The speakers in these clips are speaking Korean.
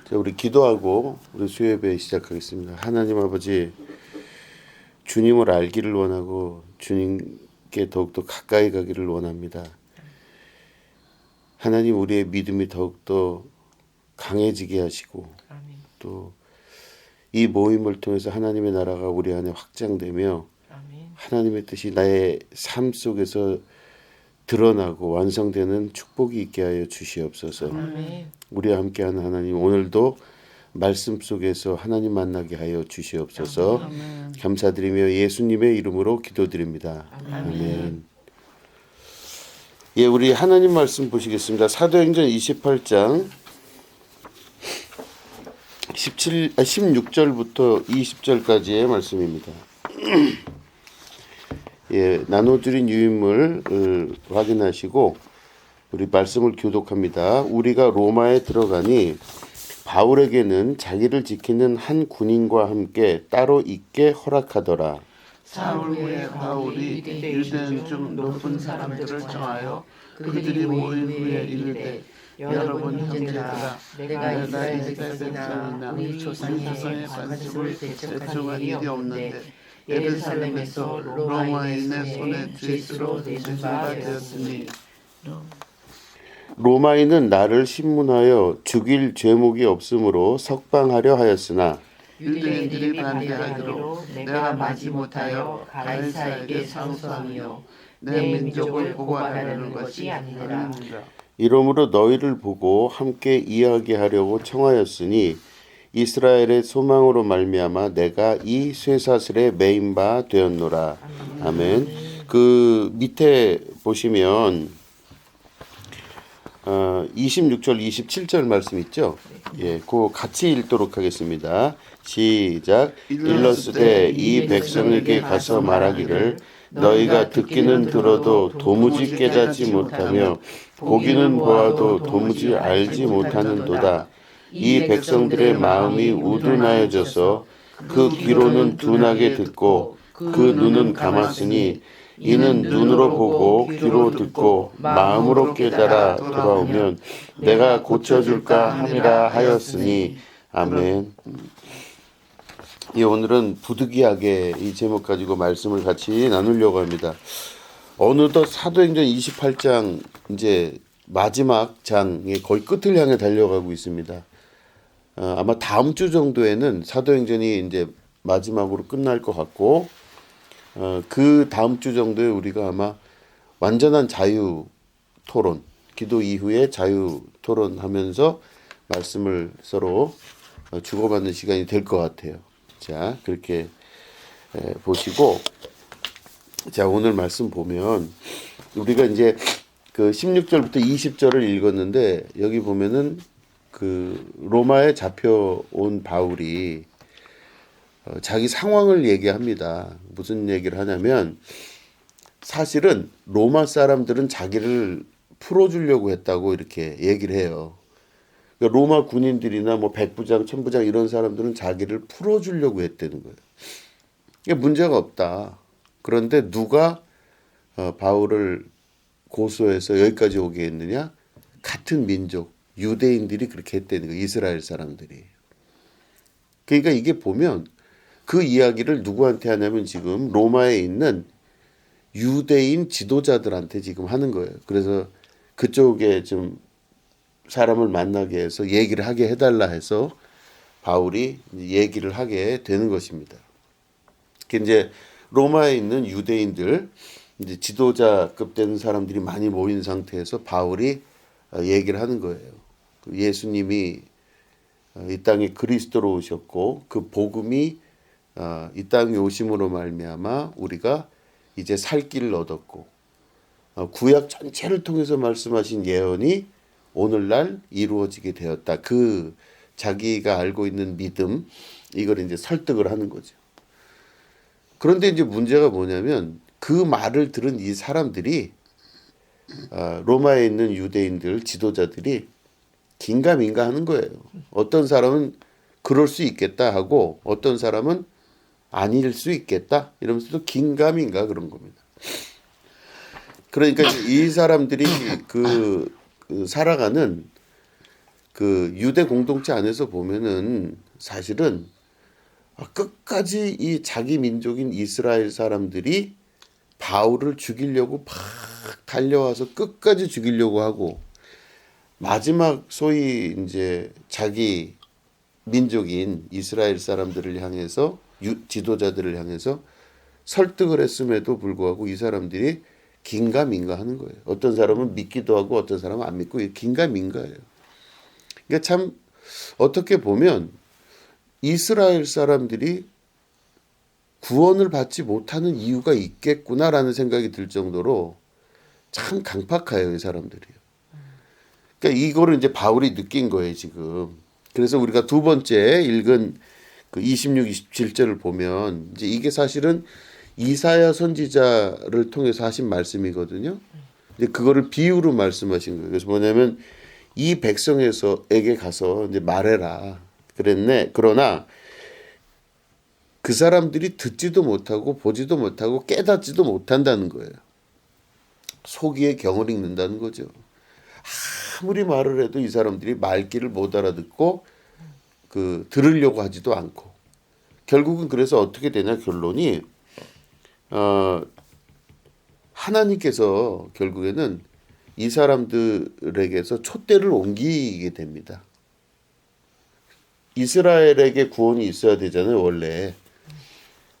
자, 우리 기도하고 우리 수요예배 시작하겠습니다. 하나님 아버지, 주님을 알기를 원하고 주님께 더욱더 가까이 가기를 원합니다. 하나님, 우리의 믿음이 더욱더 강해지게 하시고 또 이 모임을 통해서 하나님의 나라가 우리 안에 확장되며 하나님의 뜻이 나의 삶 속에서 드러나고 완성되는 축복이 있게 하여 주시옵소서. 우리와 함께하는 하나님, 오늘도 말씀 속에서 하나님 만나게 하여 주시옵소서. 감사드리며 예수님의 이름으로 기도드립니다. 아멘. 예, 우리 하나님 말씀 보시겠습니다. 사도행전 28장 16절부터 20절까지의 말씀입니다. 예, 나눠드린 유인물을 확인하시고 우리 말씀을 교독합니다. 우리가 로마에 들어가니 바울에게는 자기를 지키는 한 군인과 함께 따로 있게 허락하더라. 사흘 후에 바울이 유대인 중 높은 사람들을 정하여 그들이 모인 후에 이르되, 여러분 형제들아, 내가 이스라엘 백성이나 우리 조상의 관습을 대적한 일이 없는데 예루살렘에서 로마인의 손에 죄수로 내준 바 되었으니, 로마인은 나를 신문하여 죽일 죄목이 없으므로 석방하려 하였으나 유대인들이 반대하기로 내가 마지 못하여 가이사에게 상소하며 내 민족을 고발하려는 것이 아니니라. 이러므로 너희를 보고 함께 이야기하려고 청하였으니 이스라엘의 소망으로 말미암아 내가 이 쇠사슬에 매인 바 되었노라. 아멘. 그 밑에 보시면 26절 27절 말씀 있죠. 예, 그거 같이 읽도록 하겠습니다. 시작. 일러스되 이 백성에게 가서 말하기를 너희가 듣기는 들어도 도무지 깨닫지 못하며 보기는 보아도 도무지 알지 못하는도다. 이 백성들의 마음이 우둔하여져서 그 귀로는 둔하게 듣고 그 눈은 감았으니 이는 눈으로 보고 귀로 듣고 마음으로 깨달아 돌아오면 내가 고쳐줄까 함이라 하였으니. 아멘. 예, 오늘은 부득이하게 이 제목 가지고 말씀을 같이 나누려고 합니다. 어느덧 사도행전 28장 이제 마지막 장의 거의 끝을 향해 달려가고 있습니다. 아마 다음 주 정도에는 사도행전이 이제 마지막으로 끝날 것 같고, 그 다음 주 정도에 우리가 아마 완전한 자유 토론, 기도 이후에 자유 토론하면서 말씀을 서로 주고받는 시간이 될 것 같아요. 자, 그렇게 보시고, 자, 오늘 말씀 보면 우리가 이제 그 16절부터 20절을 읽었는데, 여기 보면은 그 로마에 잡혀온 바울이 자기 상황을 얘기합니다. 무슨 얘기를 하냐면, 사실은 로마 사람들은 자기를 풀어주려고 했다고 이렇게 얘기를 해요. 그러니까 로마 군인들이나 뭐 백부장, 천부장 이런 사람들은 자기를 풀어주려고 했다는 거예요. 이게 문제가 없다. 그런데 누가 바울을 고소해서 여기까지 오게 했느냐? 같은 민족, 유대인들이 그렇게 했다는 거예요. 이스라엘 사람들이. 그러니까 이게 보면 그 이야기를 누구한테 하냐면 지금 로마에 있는 유대인 지도자들한테 지금 하는 거예요. 그래서 그쪽에 좀 사람을 만나게 해서 얘기를 하게 해달라 해서 바울이 얘기를 하게 되는 것입니다. 이제 로마에 있는 유대인들, 이제 지도자급 되는 사람들이 많이 모인 상태에서 바울이 얘기를 하는 거예요. 예수님이 이 땅에 그리스도로 오셨고 그 복음이 이 땅에 오심으로 말미암아 우리가 이제 살 길을 얻었고 구약 전체를 통해서 말씀하신 예언이 오늘날 이루어지게 되었다. 그 자기가 알고 있는 믿음, 이걸 이제 설득을 하는 거죠. 그런데 이제 문제가 뭐냐면 그 말을 들은 이 사람들이 로마에 있는 유대인들 지도자들이 긴가민가 하는 거예요. 어떤 사람은 그럴 수 있겠다 하고 어떤 사람은 아닐 수 있겠다 이러면서 또 긴가민가 그런 겁니다. 그러니까 이 사람들이 그 살아가는 그 유대 공동체 안에서 보면은 사실은 끝까지 이 자기 민족인 이스라엘 사람들이 바울을 죽이려고 막 달려와서 끝까지 죽이려고 하고 마지막 소위 이제 자기 민족인 이스라엘 사람들을 향해서 지도자들을 향해서 설득을 했음에도 불구하고 이 사람들이 긴가민가 하는 거예요. 어떤 사람은 믿기도 하고 어떤 사람은 안 믿고 긴가민가예요. 그러니까 참 어떻게 보면 이스라엘 사람들이 구원을 받지 못하는 이유가 있겠구나라는 생각이 들 정도로 참 강팍해요, 이 사람들이요. 그러니까 이거를 이제 바울이 느낀 거예요, 지금. 그래서 우리가 두 번째 읽은 그 26, 27절을 보면 이제 이게 사실은 이사야 선지자를 통해서 하신 말씀이거든요. 근데 그거를 비유로 말씀하신 거예요. 그래서 뭐냐면 이 백성에게 가서 이제 말해라. 그랬네. 그러나 그 사람들이 듣지도 못하고 보지도 못하고 깨닫지도 못한다는 거예요. 속이의 경을 읽는다는 거죠. 아무리 말을 해도 이 사람들이 말귀를 못 알아듣고 들으려고 하지도 않고 결국은 그래서 어떻게 되냐 결론이 하나님께서 결국에는 이 사람들에게서 촛대를 옮기게 됩니다. 이스라엘에게 구원이 있어야 되잖아요. 원래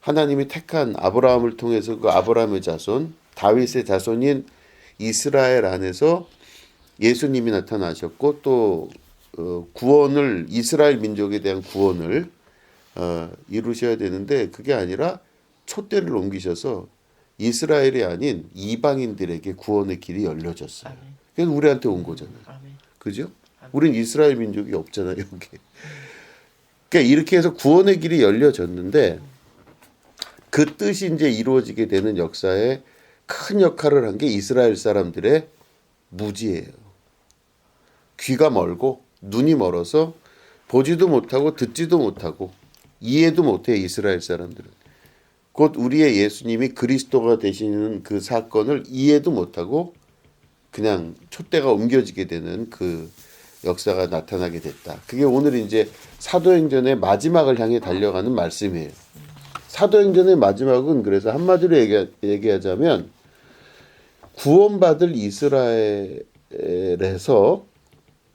하나님이 택한 아브라함을 통해서 그 아브라함의 자손 다윗의 자손인 이스라엘 안에서 예수님이 나타나셨고 또 구원을 이스라엘 민족에 대한 구원을 이루셔야 되는데 그게 아니라 촛대를 옮기셔서 이스라엘이 아닌 이방인들에게 구원의 길이 열려졌어요. 그래서 우리한테 온 거잖아요. 그죠? 우린 이스라엘 민족이 없잖아요. 여기. 그러니까 이렇게 해서 구원의 길이 열려졌는데 그 뜻이 이제 이루어지게 되는 역사에 큰 역할을 한 게 이스라엘 사람들의 무지예요. 귀가 멀고 눈이 멀어서 보지도 못하고 듣지도 못하고 이해도 못해요. 이스라엘 사람들은. 곧 우리의 예수님이 그리스도가 되시는 그 사건을 이해도 못하고 그냥 촛대가 옮겨지게 되는 그 역사가 나타나게 됐다. 그게 오늘 이제 사도행전의 마지막을 향해 달려가는 말씀이에요. 사도행전의 마지막은 그래서 한마디로 얘기하자면 구원받을 이스라엘에서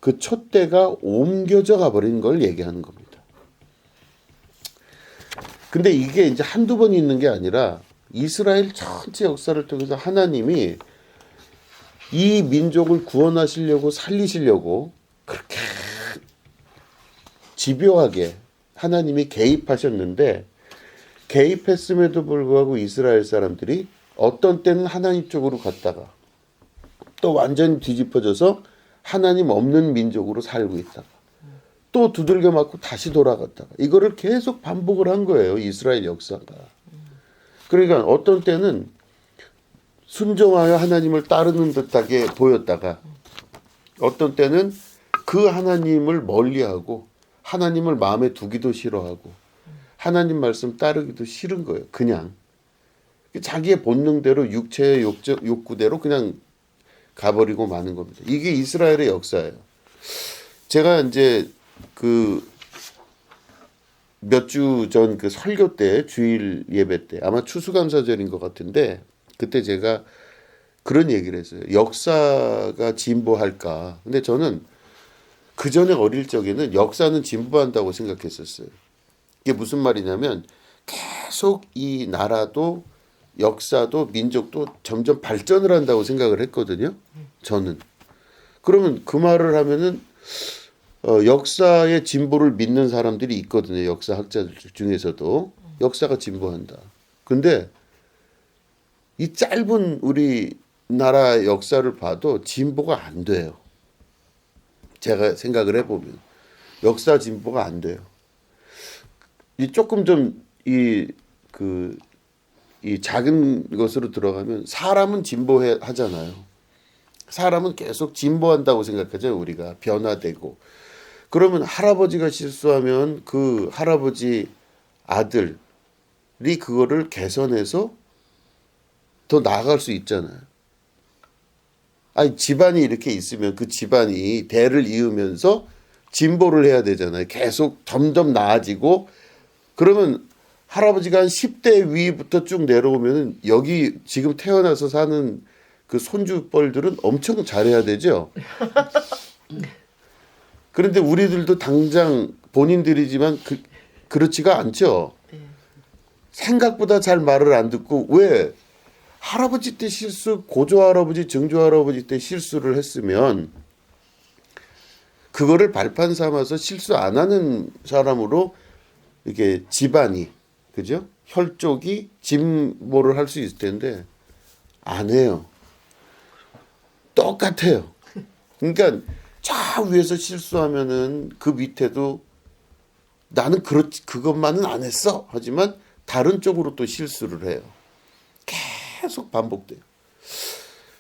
그 촛대가 옮겨져 가버린 걸 얘기하는 겁니다. 근데 이게 이제 한두 번 있는 게 아니라 이스라엘 전체 역사를 통해서 하나님이 이 민족을 구원하시려고 살리시려고 그렇게 집요하게 하나님이 개입하셨는데 개입했음에도 불구하고 이스라엘 사람들이 어떤 때는 하나님 쪽으로 갔다가 또 완전히 뒤집어져서 하나님 없는 민족으로 살고 있다가 또 두들겨 맞고 다시 돌아갔다가 이거를 계속 반복을 한 거예요. 이스라엘 역사가. 그러니까 어떤 때는 순종하여 하나님을 따르는 듯하게 보였다가 어떤 때는 그 하나님을 멀리하고 하나님을 마음에 두기도 싫어하고 하나님 말씀 따르기도 싫은 거예요. 그냥 자기의 본능대로 육체의 욕구대로 그냥 가버리고 마는 겁니다. 이게 이스라엘의 역사예요. 제가 이제 그 몇 주 전 그 설교 때 주일 예배 때 아마 추수감사절인 것 같은데 그때 제가 그런 얘기를 했어요. 역사가 진보할까? 근데 저는 그 전에 어릴 적에는 역사는 진보한다고 생각했었어요. 이게 무슨 말이냐면 계속 이 나라도 역사도 민족도 점점 발전을 한다고 생각을 했거든요. 저는. 그러면 그 말을 하면은 역사의 진보를 믿는 사람들이 있거든요. 역사학자들 중에서도 역사가 진보한다. 근데 이 짧은 우리나라 역사를 봐도 진보가 안 돼요. 제가 생각을 해보면 역사 진보가 안 돼요. 이 조금 좀 이 작은 것으로 들어가면 사람은 진보하잖아요. 사람은 계속 진보한다고 생각하죠. 우리가 변화되고. 그러면 할아버지가 실수하면 그 할아버지 아들이 그거를 개선해서 더 나아갈 수 있잖아요. 아니 집안이 이렇게 있으면 그 집안이 대를 이으면서 진보를 해야 되잖아요. 계속 점점 나아지고 그러면 할아버지가 한 10대 위부터 쭉 내려오면 여기 지금 태어나서 사는 그 손주뻘들은 엄청 잘해야 되죠. 그런데 우리들도 당장 본인들이지만 그렇지가 않죠. 생각보다 잘 말을 안 듣고 왜 할아버지 때 실수, 고조 할아버지, 증조 할아버지 때 실수를 했으면 그거를 발판 삼아서 실수 안 하는 사람으로 이렇게 집안이 그죠? 혈족이 진보를 할 수 있을 텐데 안 해요. 똑같아요. 그러니까 저 위에서 실수하면은 그 밑에도 나는 그것만은 안 했어. 하지만 다른 쪽으로 또 실수를 해요. 계속 반복돼요.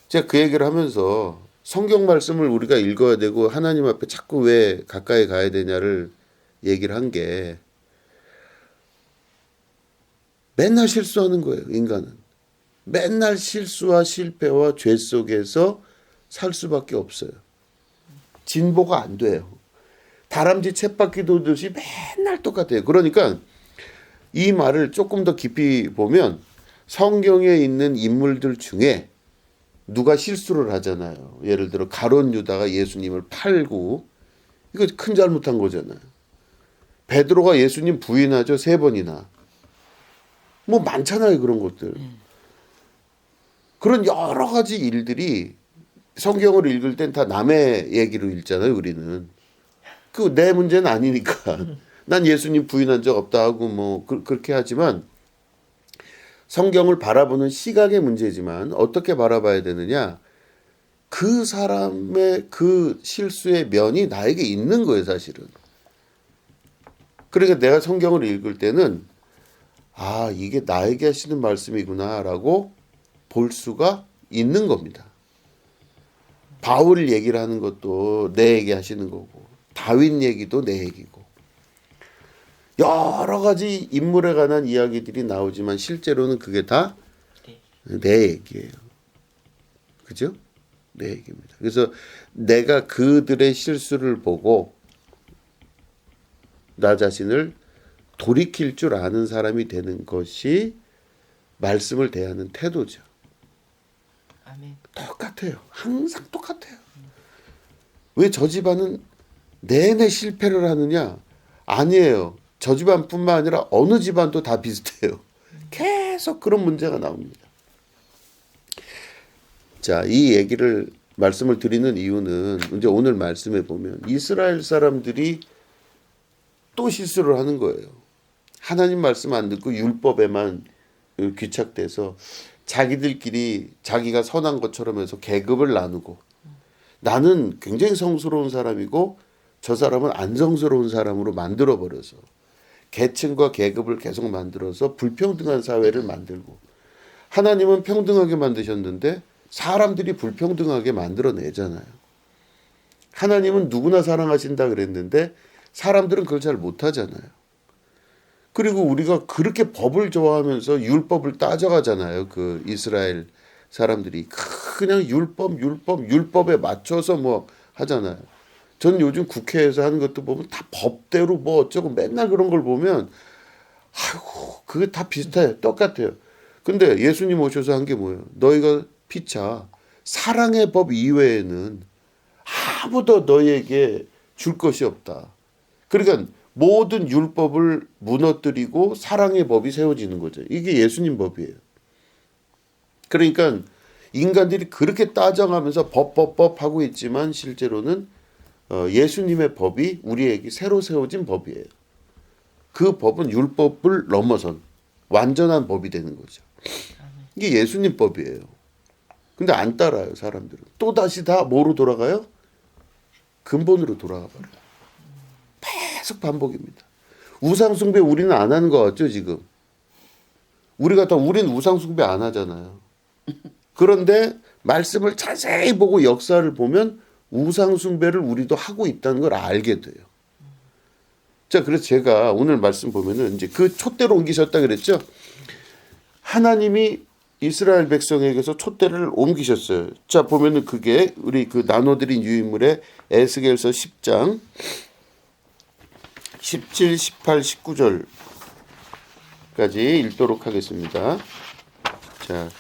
제가 그 얘기를 하면서 성경 말씀을 우리가 읽어야 되고 하나님 앞에 자꾸 왜 가까이 가야 되냐를 얘기를 한 게 맨날 실수하는 거예요. 인간은. 맨날 실수와 실패와 죄 속에서 살 수밖에 없어요. 진보가 안 돼요. 다람쥐 쳇바퀴 돌듯이 맨날 똑같아요. 그러니까 이 말을 조금 더 깊이 보면 성경에 있는 인물들 중에 누가 실수를 하잖아요. 예를 들어 가룟 유다가 예수님을 팔고 이거 큰 잘못한 거잖아요. 베드로가 예수님 부인하죠. 3번이나. 뭐 많잖아요. 그런 것들. 그런 여러 가지 일들이 성경을 읽을 땐 다 남의 얘기로 읽잖아요. 우리는. 그 내 문제는 아니니까. 난 예수님 부인한 적 없다 하고 뭐 그렇게 하지만 성경을 바라보는 시각의 문제지만 어떻게 바라봐야 되느냐. 그 사람의 그 실수의 면이 나에게 있는 거예요. 사실은. 그러니까 내가 성경을 읽을 때는 아 이게 나에게 하시는 말씀이구나 라고 볼 수가 있는 겁니다. 바울 얘기를 하는 것도 내 얘기 하시는 거고 다윗 얘기도 내 얘기고 여러 가지 인물에 관한 이야기들이 나오지만 실제로는 그게 다 내 얘기예요. 그죠? 내 얘기입니다. 그래서 내가 그들의 실수를 보고 나 자신을 돌이킬 줄 아는 사람이 되는 것이 말씀을 대하는 태도죠. 아멘. 똑같아요. 항상 똑같아요. 왜 저 집안은 내내 실패를 하느냐? 아니에요. 저 집안뿐만 아니라 어느 집안도 다 비슷해요. 계속 그런 문제가 나옵니다. 자, 이 얘기를 말씀을 드리는 이유는 이제 오늘 말씀에 보면 이스라엘 사람들이 또 실수를 하는 거예요. 하나님 말씀 안 듣고 율법에만 귀착돼서 자기들끼리 자기가 선한 것처럼 해서 계급을 나누고 나는 굉장히 성스러운 사람이고 저 사람은 안 성스러운 사람으로 만들어버려서 계층과 계급을 계속 만들어서 불평등한 사회를 만들고 하나님은 평등하게 만드셨는데 사람들이 불평등하게 만들어내잖아요. 하나님은 누구나 사랑하신다 그랬는데 사람들은 그걸 잘 못하잖아요. 그리고 우리가 그렇게 법을 좋아하면서 율법을 따져가잖아요. 그 이스라엘 사람들이 그냥 율법에 맞춰서 뭐 하잖아요. 전 요즘 국회에서 하는 것도 보면 다 법대로 뭐 어쩌고 맨날 그런 걸 보면 아이고 그게 다 비슷해요. 똑같아요. 근데 예수님 오셔서 한 게 뭐예요? 너희가 피차 사랑의 법 이외에는 아무도 너희에게 줄 것이 없다. 그러니까 모든 율법을 무너뜨리고 사랑의 법이 세워지는 거죠. 이게 예수님 법이에요. 그러니까 인간들이 그렇게 따져가면서 법 하고 있지만 실제로는 예수님의 법이 우리에게 새로 세워진 법이에요. 그 법은 율법을 넘어선 완전한 법이 되는 거죠. 이게 예수님 법이에요. 근데 안 따라요, 사람들은. 또다시 다 뭐로 돌아가요? 근본으로 돌아가 버려요. 계속 반복입니다. 우상숭배 우리는 안 하는 거 같죠, 지금? 우리는 우상숭배 안 하잖아요. 그런데 말씀을 자세히 보고 역사를 보면 우상숭배를 우리도 하고 있다는 걸 알게 돼요. 자, 그래서 제가 오늘 말씀 보면은 이제 그 촛대로 옮기셨다 그랬죠? 하나님이 이스라엘 백성에게서 촛대를 옮기셨어요. 자, 보면은 그게 우리 그 나눠드린 유인물의 에스겔서 10장 17, 18, 19절까지 읽도록 하겠습니다. 자,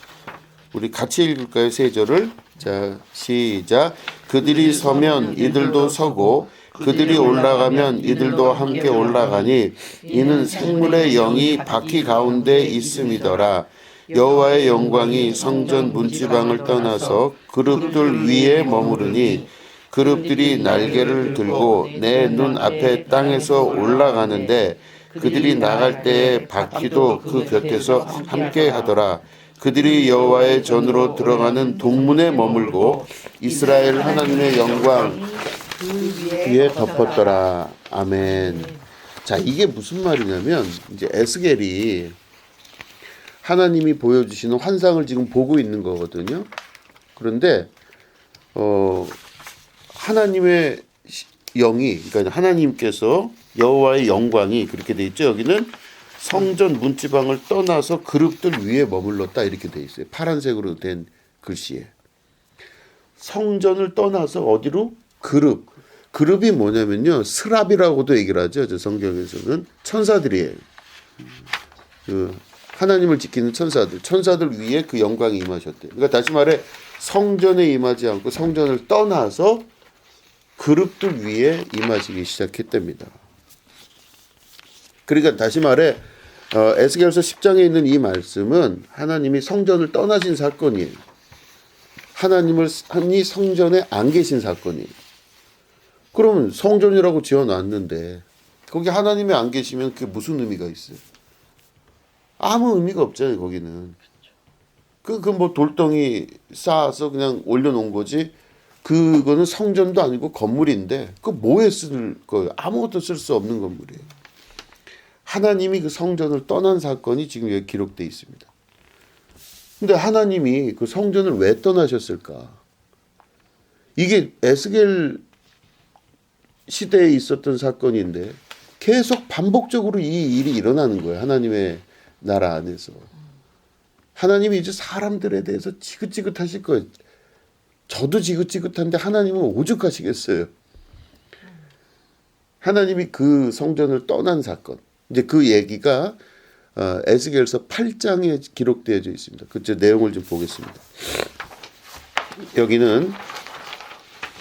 우리 같이 읽을까요? 세 절을. 자, 시작. 그들이 서면 이들도 서고 그들이 올라가면 이들도 함께 올라가니 이는 생물의 영이 바퀴 가운데 있음이더라. 여호와의 영광이 성전 문지방을 떠나서 그룹들 위에 머무르니 그룹들이 날개를 들고 내 눈 앞에 땅에서 올라가는데 그들이 나갈 때에 바퀴도 그 곁에서 함께 하더라. 그들이 여호와의 전으로 들어가는 동문에 머물고 이스라엘 하나님의 영광 위에 덮었더라. 아멘. 자, 이게 무슨 말이냐면 이제 에스겔이 하나님이 보여주시는 환상을 지금 보고 있는 거거든요. 그런데 하나님의 영이, 그러니까 하나님께서 여호와의 영광이 그렇게 돼 있죠. 여기는 성전 문지방을 떠나서 그룹들 위에 머물렀다 이렇게 돼 있어요. 파란색으로 된 글씨에. 성전을 떠나서 어디로? 그룹이 뭐냐면요, 스랍이라고도 얘기를 하죠. 저 성경에서는 천사들이에요. 그 하나님을 지키는 천사들 위에 그 영광이 임하셨대요. 그러니까 다시 말해 성전에 임하지 않고 성전을 떠나서 그룹들 위에 임하시기 시작했답니다. 그러니까 다시 말해 에스겔서 10장에 있는 이 말씀은 하나님이 성전을 떠나신 사건이에요. 하나님이 성전에 안 계신 사건이에요. 그러면 성전이라고 지어놨는데 거기 하나님이 안 계시면 그게 무슨 의미가 있어요? 아무 의미가 없잖아요. 거기는 그 뭐 돌덩이 쌓아서 그냥 올려놓은 거지. 그거는 성전도 아니고 건물인데 그 뭐에 쓸 거예요? 아무것도 쓸 수 없는 건물이에요. 하나님이 그 성전을 떠난 사건이 지금 여기 기록되어 있습니다. 근데 하나님이 그 성전을 왜 떠나셨을까? 이게 에스겔 시대에 있었던 사건인데 계속 반복적으로 이 일이 일어나는 거예요. 하나님의 나라 안에서. 하나님이 이제 사람들에 대해서 지긋지긋하실 거예요. 저도 지긋지긋한데 하나님은 오죽하시겠어요. 하나님이 그 성전을 떠난 사건. 이제 그 얘기가 에스겔서 8장에 기록되어 있습니다. 그 내용을 좀 보겠습니다. 여기는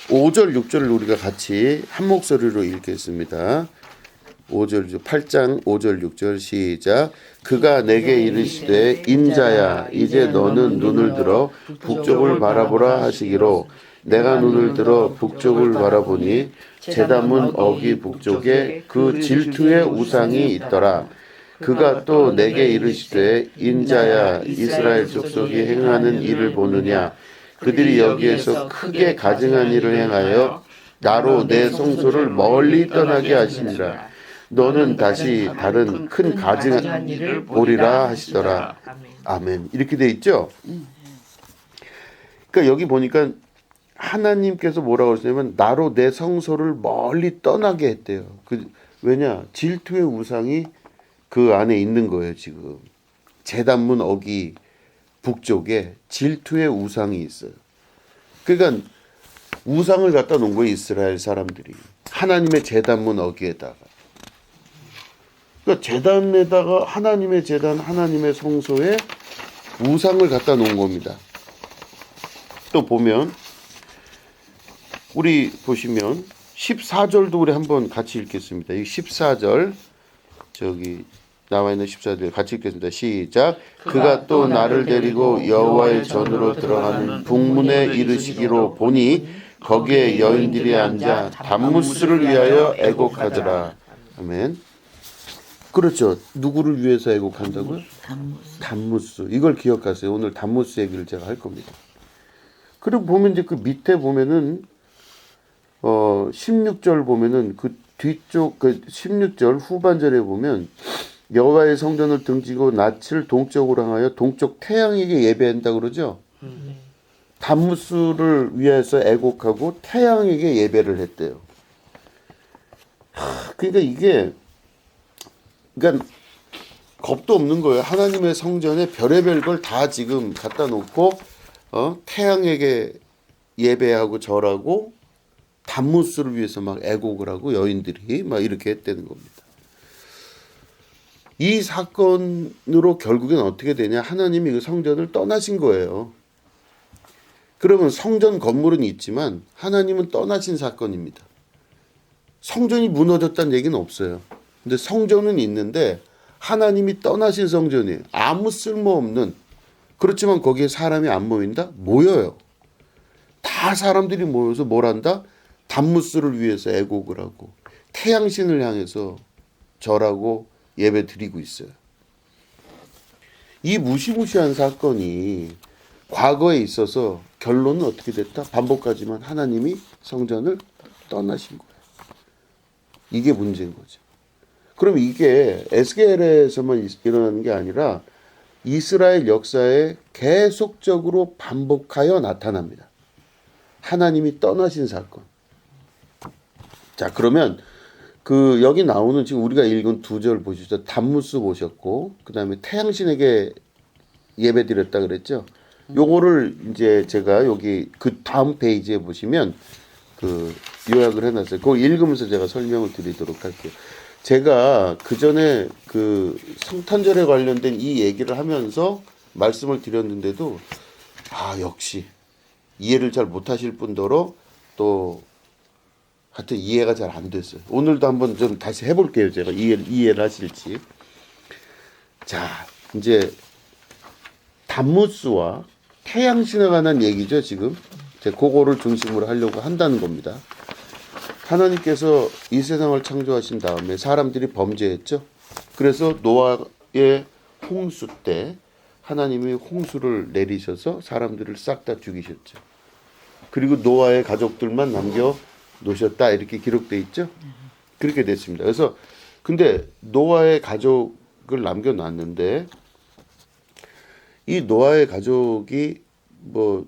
5절, 6절을 우리가 같이 한 목소리로 읽겠습니다. 8장 5절 6절 시작. 그가 내게 이르시되 인자야 이제 너는 눈을 들어 북쪽을 바라보라 하시기로 내가 눈을 들어 북쪽을 바라보니 제단문 어기 북쪽에 그 질투의 우상이 있더라. 그가 또 내게 이르시되 인자야 이스라엘 족속이 행하는 일을 보느냐. 그들이 여기에서 크게 가증한 일을 행하여 나로 내 성소를 멀리 떠나게 하시니라. 너는 다시 다른 큰 가증한 일을 보리라 하시더라. 아멘. 이렇게 돼 있죠. 그러니까 여기 보니까 하나님께서 뭐라고 하시냐면 나로 내 성소를 멀리 떠나게 했대요. 왜냐? 질투의 우상이 그 안에 있는 거예요. 지금 제단문 어기 북쪽에 질투의 우상이 있어요. 그러니까 우상을 갖다 놓은 거예요. 이스라엘 사람들이 하나님의 제단문 어기에다가. 그러니까 제단에다가 하나님의 제단, 하나님의 성소에 우상을 갖다 놓은 겁니다. 또 보면 우리 보시면 14절도 우리 한번 같이 읽겠습니다. 이 14절 저기 나와 있는 14절 같이 읽겠습니다. 시작. 그가 또 나를 데리고 여호와의 전으로 들어가는 북문에 이르시기로 보니 거기에 여인들이 앉아 담무스를 위하여 애곡하더라. 아멘. 그렇죠. 누구를 위해서 애곡한다고요? 담무스. 이걸 기억하세요. 오늘 담무스 얘기를 제가 할 겁니다. 그리고 보면 이제 그 밑에 보면은 16절 보면은 그 뒤쪽 그 16절 후반절에 보면 여호와의 성전을 등지고 낯을 동쪽으로 향하여 동쪽 태양에게 예배한다 그러죠. 담무스를 위해서 애곡하고 태양에게 예배를 했대요. 그러니까 이게 그러니까 겁도 없는 거예요. 하나님의 성전에 별의별 걸 다 지금 갖다 놓고 태양에게 예배하고 절하고 담무스를 위해서 막 애곡을 하고 여인들이 막 이렇게 했다는 겁니다. 이 사건으로 결국엔 어떻게 되냐? 하나님이 그 성전을 떠나신 거예요. 그러면 성전 건물은 있지만 하나님은 떠나신 사건입니다. 성전이 무너졌다는 얘기는 없어요. 근데 성전은 있는데 하나님이 떠나신 성전이에요. 아무 쓸모없는, 그렇지만 거기에 사람이 안 모인다? 모여요. 다 사람들이 모여서 뭘 한다? 담무스를 위해서 애곡을 하고 태양신을 향해서 절하고 예배 드리고 있어요. 이 무시무시한 사건이 과거에 있어서 결론은 어떻게 됐다? 반복하지만 하나님이 성전을 떠나신 거예요. 이게 문제인 거죠. 그럼 이게 에스겔에서만 일어나는 게 아니라 이스라엘 역사에 계속적으로 반복하여 나타납니다. 하나님이 떠나신 사건. 자, 그러면 그 여기 나오는 지금 우리가 읽은 2절 보시죠. 담무스 보셨고 그다음에 태양신에게 예배드렸다 그랬죠. 요거를 이제 제가 여기 그 다음 페이지에 보시면 그 요약을 해놨어요. 그거 읽으면서 제가 설명을 드리도록 할게요. 제가 그 전에 그 성탄절에 관련된 이 얘기를 하면서 말씀을 드렸는데도 역시 이해를 잘 못하실 뿐더러 또 하여튼 이해가 잘 안 됐어요. 오늘도 한번 좀 다시 해볼게요. 제가 이해를 하실지. 자, 이제 담무스와 태양신에 관한 얘기죠. 지금 제가 그거를 중심으로 하려고 한다는 겁니다. 하나님께서 이 세상을 창조하신 다음에 사람들이 범죄했죠. 그래서 노아의 홍수 때 하나님이 홍수를 내리셔서 사람들을 싹 다 죽이셨죠. 그리고 노아의 가족들만 남겨 놓으셨다 이렇게 기록돼 있죠. 그렇게 됐습니다. 그래서 근데 노아의 가족을 남겨놨는데 이 노아의 가족이 뭐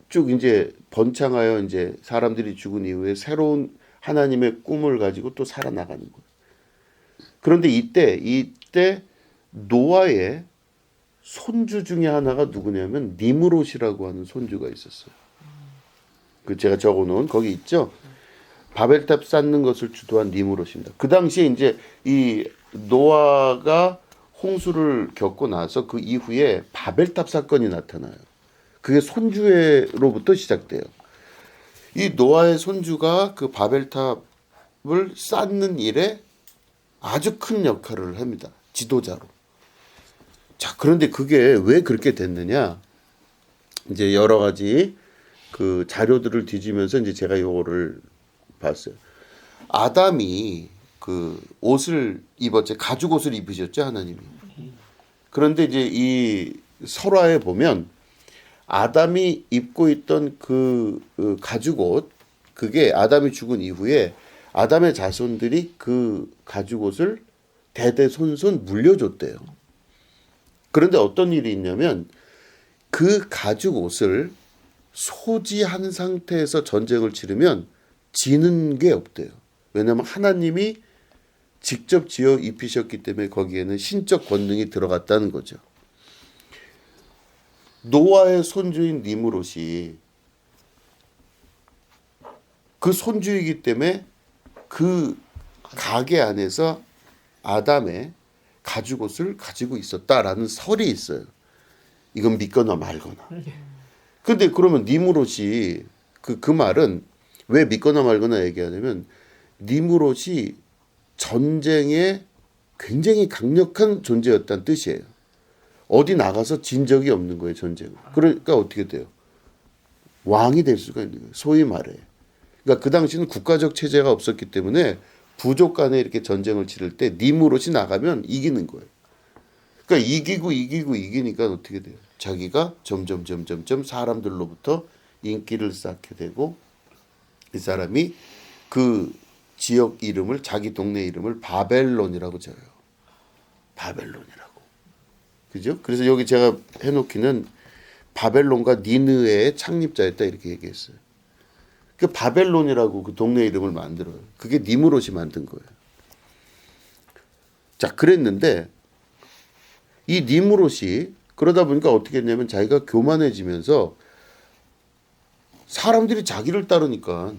쭉 이제 번창하여 이제 사람들이 죽은 이후에 새로운 하나님의 꿈을 가지고 또 살아나가는 거예요. 그런데 이때 노아의 손주 중에 하나가 누구냐면 니므롯이라고 하는 손주가 있었어요. 그 제가 적어놓은 거기 있죠. 바벨탑 쌓는 것을 주도한 니므롯입니다. 그 당시에 이제 이 노아가 홍수를 겪고 나서 그 이후에 바벨탑 사건이 나타나요. 그게 손주로부터 시작돼요. 이 노아의 손주가 그 바벨탑을 쌓는 일에 아주 큰 역할을 합니다. 지도자로. 자, 그런데 그게 왜 그렇게 됐느냐? 이제 여러 가지 그 자료들을 뒤지면서 이제 제가 요거를 봤어요. 아담이 그 옷을 입었죠. 가죽 옷을 입으셨죠, 하나님이. 그런데 이제 이 설화에 보면 아담이 입고 있던 그 가죽 옷, 그게 아담이 죽은 이후에 아담의 자손들이 그 가죽 옷을 대대손손 물려줬대요. 그런데 어떤 일이 있냐면 그 가죽 옷을 소지한 상태에서 전쟁을 치르면 지는 게 없대요. 왜냐하면 하나님이 직접 지어 입히셨기 때문에 거기에는 신적 권능이 들어갔다는 거죠. 노아의 손주인 니므롯이 그 손주이기 때문에 그 가게 안에서 아담의 가죽옷을 가지고 있었다라는 설이 있어요. 이건 믿거나 말거나. 근데 그러면 니므롯이 그 말은 왜 믿거나 말거나 얘기하냐면 니므롯이 전쟁에 굉장히 강력한 존재였다는 뜻이에요. 어디 나가서 진 적이 없는 거예요, 전쟁을. 그러니까 어떻게 돼요? 왕이 될 수가 있는 거예요. 소위 말해. 그러니까 그 당시는 국가적 체제가 없었기 때문에 부족 간에 이렇게 전쟁을 치를 때 니므롯이 나가면 이기는 거예요. 그러니까 이기니까 어떻게 돼요? 자기가 점점 사람들로부터 인기를 쌓게 되고 이 사람이 그 지역 이름을 자기 동네 이름을 바벨론이라고 지어요. 바벨론이라고. 그죠? 그래서 여기 제가 해놓기는 바벨론과 니느웨의 창립자였다 이렇게 얘기했어요. 그 바벨론이라고 그 동네 이름을 만들어요. 그게 니므롯이 만든 거예요. 자, 그랬는데 이 니므롯이 그러다 보니까 어떻게 했냐면 자기가 교만해지면서 사람들이 자기를 따르니까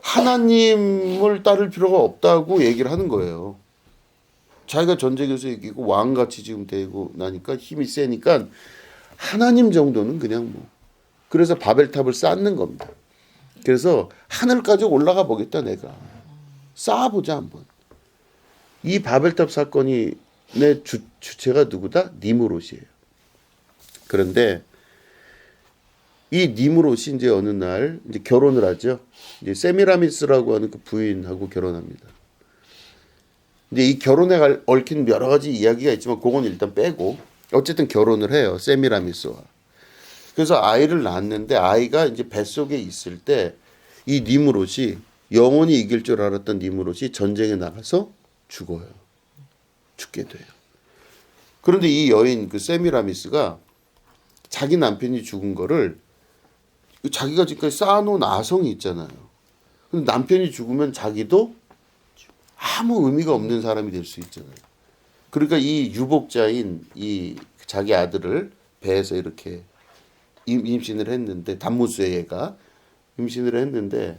하나님을 따를 필요가 없다고 얘기를 하는 거예요. 자기가 전쟁에서 이기고 왕같이 지금 되고 나니까 힘이 세니까 하나님 정도는 그냥 뭐. 그래서 바벨탑을 쌓는 겁니다. 그래서 하늘까지 올라가 보겠다 내가. 쌓아보자 한번. 이 바벨탑 사건이 내 주체가 누구다? 니무롯이에요. 그런데 이 니무롯이 이제 어느 날 이제 결혼을 하죠. 이제 세미라미스라고 하는 그 부인하고 결혼합니다. 이제 이 결혼에 얽힌 여러 가지 이야기가 있지만 그건 일단 빼고 어쨌든 결혼을 해요. 세미라미스와. 그래서 아이를 낳았는데 아이가 이제 뱃속에 있을 때 이 니무롯이 영원히 이길 줄 알았던 니무롯이 전쟁에 나가서 죽어요. 죽게 돼요. 그런데 이 여인 그 세미라미스가 자기 남편이 죽은 거를 자기가 지금까지 쌓아놓은 아성이 있잖아요. 근데 남편이 죽으면 자기도 아무 의미가 없는 사람이 될 수 있잖아요. 그러니까 이 유복자인 이 자기 아들을 배에서 이렇게 임신을 했는데 단무스의 얘가 임신을 했는데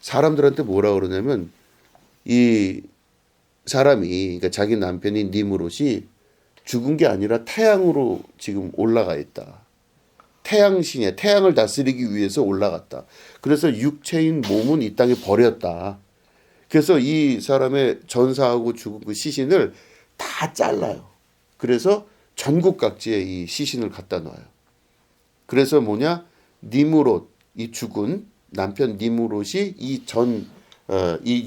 사람들한테 뭐라 그러냐면 이 사람이 그러니까 자기 남편인 니무롯이 죽은 게 아니라 태양으로 지금 올라가 있다. 태양신에 태양을 다스리기 위해서 올라갔다. 그래서 육체인 몸은 이 땅에 버렸다. 그래서 이 사람의 전사하고 죽은 그 시신을 다 잘라요. 그래서 전국 각지에 이 시신을 갖다 놔요. 그래서 뭐냐? 니무롯, 이 죽은 남편 니무롯이 이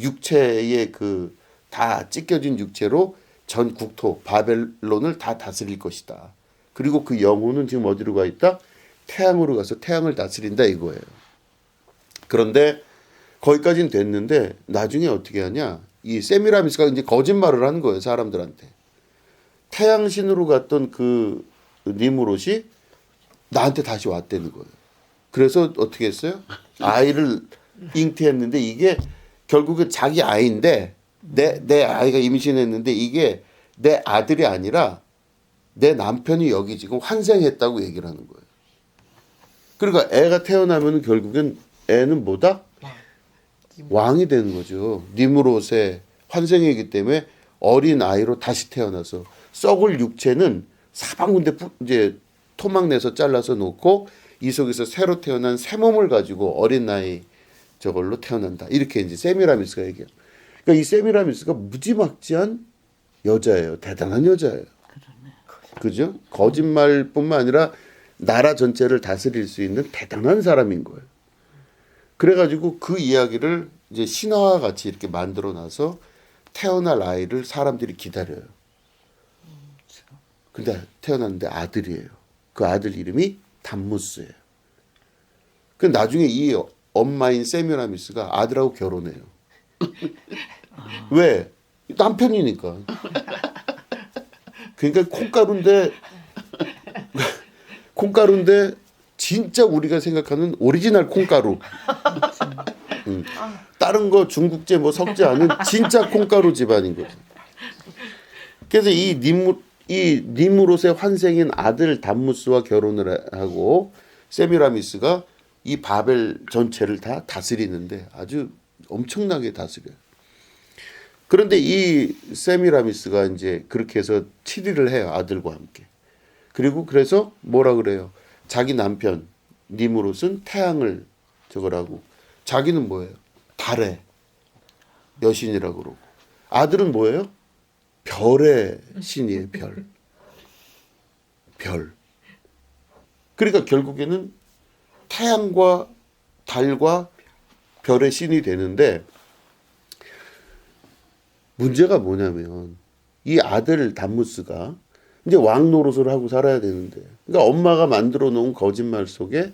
육체의 그 다 찢겨진 육체로 전 국토 바벨론을 다 다스릴 것이다. 그리고 그 영혼은 지금 어디로 가 있다? 태양으로 가서 태양을 다스린다 이거예요. 그런데 거기까지는 됐는데 나중에 어떻게 하냐? 이 세미라미스가 이제 거짓말을 하는 거예요, 사람들한테. 태양신으로 갔던 그 니무롯이 나한테 다시 왔다는 거예요. 그래서 어떻게 했어요? 아이를 잉태했는데 이게 결국은 자기 아이인데 내 아이가 임신했는데 이게 내 아들이 아니라 내 남편이 여기 지금 환생했다고 얘기를 하는 거예요. 그러니까 애가 태어나면 결국엔 애는 뭐다? 왕이 되는 거죠. 니무롯의 환생이기 때문에 어린 아이로 다시 태어나서 썩을 육체는 사방군데 이제 토막 내서 잘라서 놓고 이 속에서 새로 태어난 새 몸을 가지고 어린 나이 저걸로 태어난다. 이렇게 이제 세미라미스가 얘기해요. 그러니까 이 세미라미스가 무지막지한 여자예요. 대단한 여자예요. 그죠? 거짓말뿐만 아니라 나라 전체를 다스릴 수 있는 대단한 사람인 거예요. 그래가지고 그 이야기를 이제 신화와 같이 이렇게 만들어 놔서 태어날 아이를 사람들이 기다려요. 근데 태어났는데 아들이에요. 그 아들 이름이 단무스예요. 그 나중에 이 엄마인 세미라미스가 아들하고 결혼해요. 왜? 남편이니까. 그러니까 콩가루인데 진짜 우리가 생각하는 오리지널 콩가루. 다른 거 중국제 뭐 섞지 않은 진짜 콩가루 집안인 거죠. 그래서 이 니무롯의 환생인 아들 단무스와 결혼을 하고 세미라미스가 이 바벨 전체를 다 다스리는데 아주 엄청나게 다스려요. 그런데 이 세미라미스가 이제 그렇게 해서 7일을 해요. 아들과 함께. 그리고 그래서 뭐라 그래요? 자기 남편 니무롯은 태양을 저거라고 자기는 뭐예요? 달의 여신이라고 그러고 아들은 뭐예요? 별의 신이에요. 별. 그러니까 결국에는 태양과 달과 별의 신이 되는데 문제가 뭐냐면 이 아들 단무스가 이제 왕 노릇을 하고 살아야 되는데 그러니까 엄마가 만들어 놓은 거짓말 속에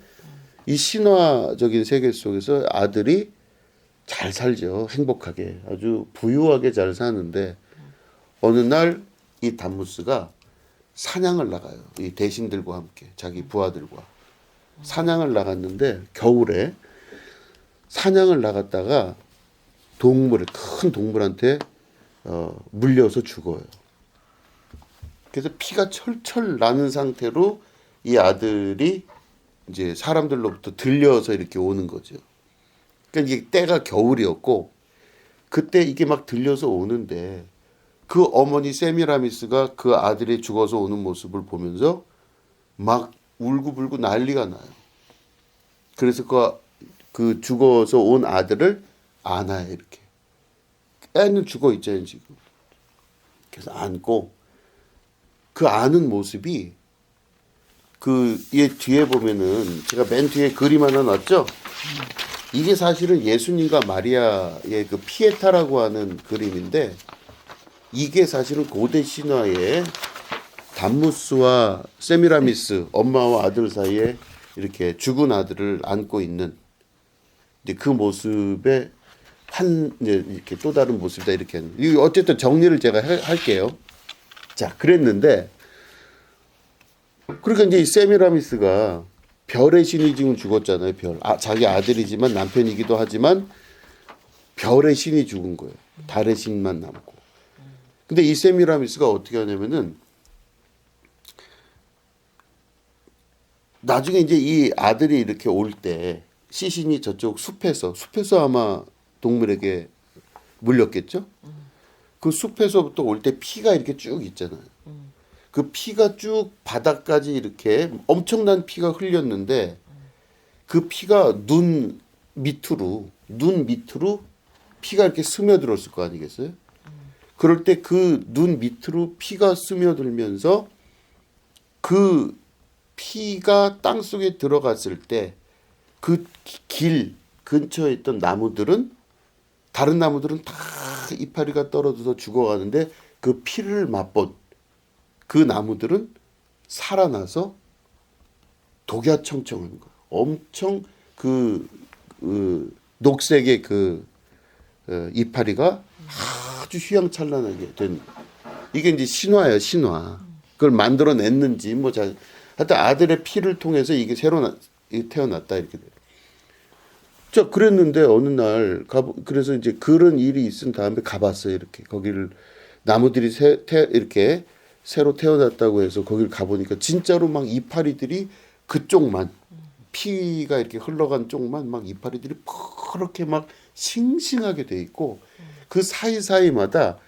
이 신화적인 세계 속에서 아들이 잘 살죠. 행복하게 아주 부유하게 잘 사는데 어느 날 이 단무스가 사냥을 나가요. 이 대신들과 함께 자기 부하들과 사냥을 나갔는데 겨울에 사냥을 나갔다가 큰 동물한테 물려서 죽어요. 그래서 피가 철철 나는 상태로 이 아들이 이제 사람들로부터 들려서 이렇게 오는 거죠. 그러니까 이게 때가 겨울이었고 그때 이게 막 들려서 오는데 그 어머니 세미라미스가 그 아들이 죽어서 오는 모습을 보면서 막 울고불고 난리가 나요. 그래서 그 죽어서 온 아들을 안아요, 이렇게. 애는 죽어 있잖아요, 지금. 그래서 안고 그 아는 모습이 얘 뒤에 보면은 제가 맨 뒤에 그림 하나 놨죠? 이게 사실은 예수님과 마리아의 그 피에타라고 하는 그림인데 이게 사실은 고대 신화의 담무스와 세미라미스 엄마와 아들 사이에 이렇게 죽은 아들을 안고 있는 이제 그 모습의 이제 이렇게 또 다른 모습이다 이렇게 하는. 이거 어쨌든 정리를 제가 할게요. 자, 그랬는데 그러니까 이제 이 세미라미스가 별의 신이 지금 죽었잖아요. 별. 자기 아들이지만 남편이기도 하지만 별의 신이 죽은 거예요. 달의 신만 남고. 근데 이 세미라미스가 어떻게 하냐면은 나중에 이제 이 아들이 이렇게 올 때 시신이 저쪽 숲에서 아마 동물에게 물렸겠죠? 그 숲에서부터 올 때 피가 이렇게 쭉 있잖아요. 그 피가 쭉 바닥까지 이렇게 엄청난 피가 흘렸는데 그 피가 눈 밑으로 피가 이렇게 스며들었을 거 아니겠어요? 그럴 때 그 눈 밑으로 피가 스며들면서 그 피가 땅 속에 들어갔을 때 그 길 근처에 있던 나무들은 다른 나무들은 다 이파리가 떨어져서 죽어가는데 그 피를 맛본 그 나무들은 살아나서 독야청청한 거예요. 엄청 녹색의 이파리가 아주 휘황찬란하게 된 이게 이제 신화예요, 신화. 그걸 만들어냈는지 하여튼 아들의 피를 통해서 이게 이게 태어났다 이렇게 돼요. 자, 그랬는데 어느 날 그래서 이제 그런 일이 있은 다음에 가봤어요. 이렇게 거기를 나무들이 이렇게 새로 태어났다고 해서 거기를 가보니까 진짜로 막 이파리들이 그쪽만 피가 이렇게 흘러간 쪽만 막 이파리들이 그렇게 막 싱싱하게 돼 있고 그 사이사이마다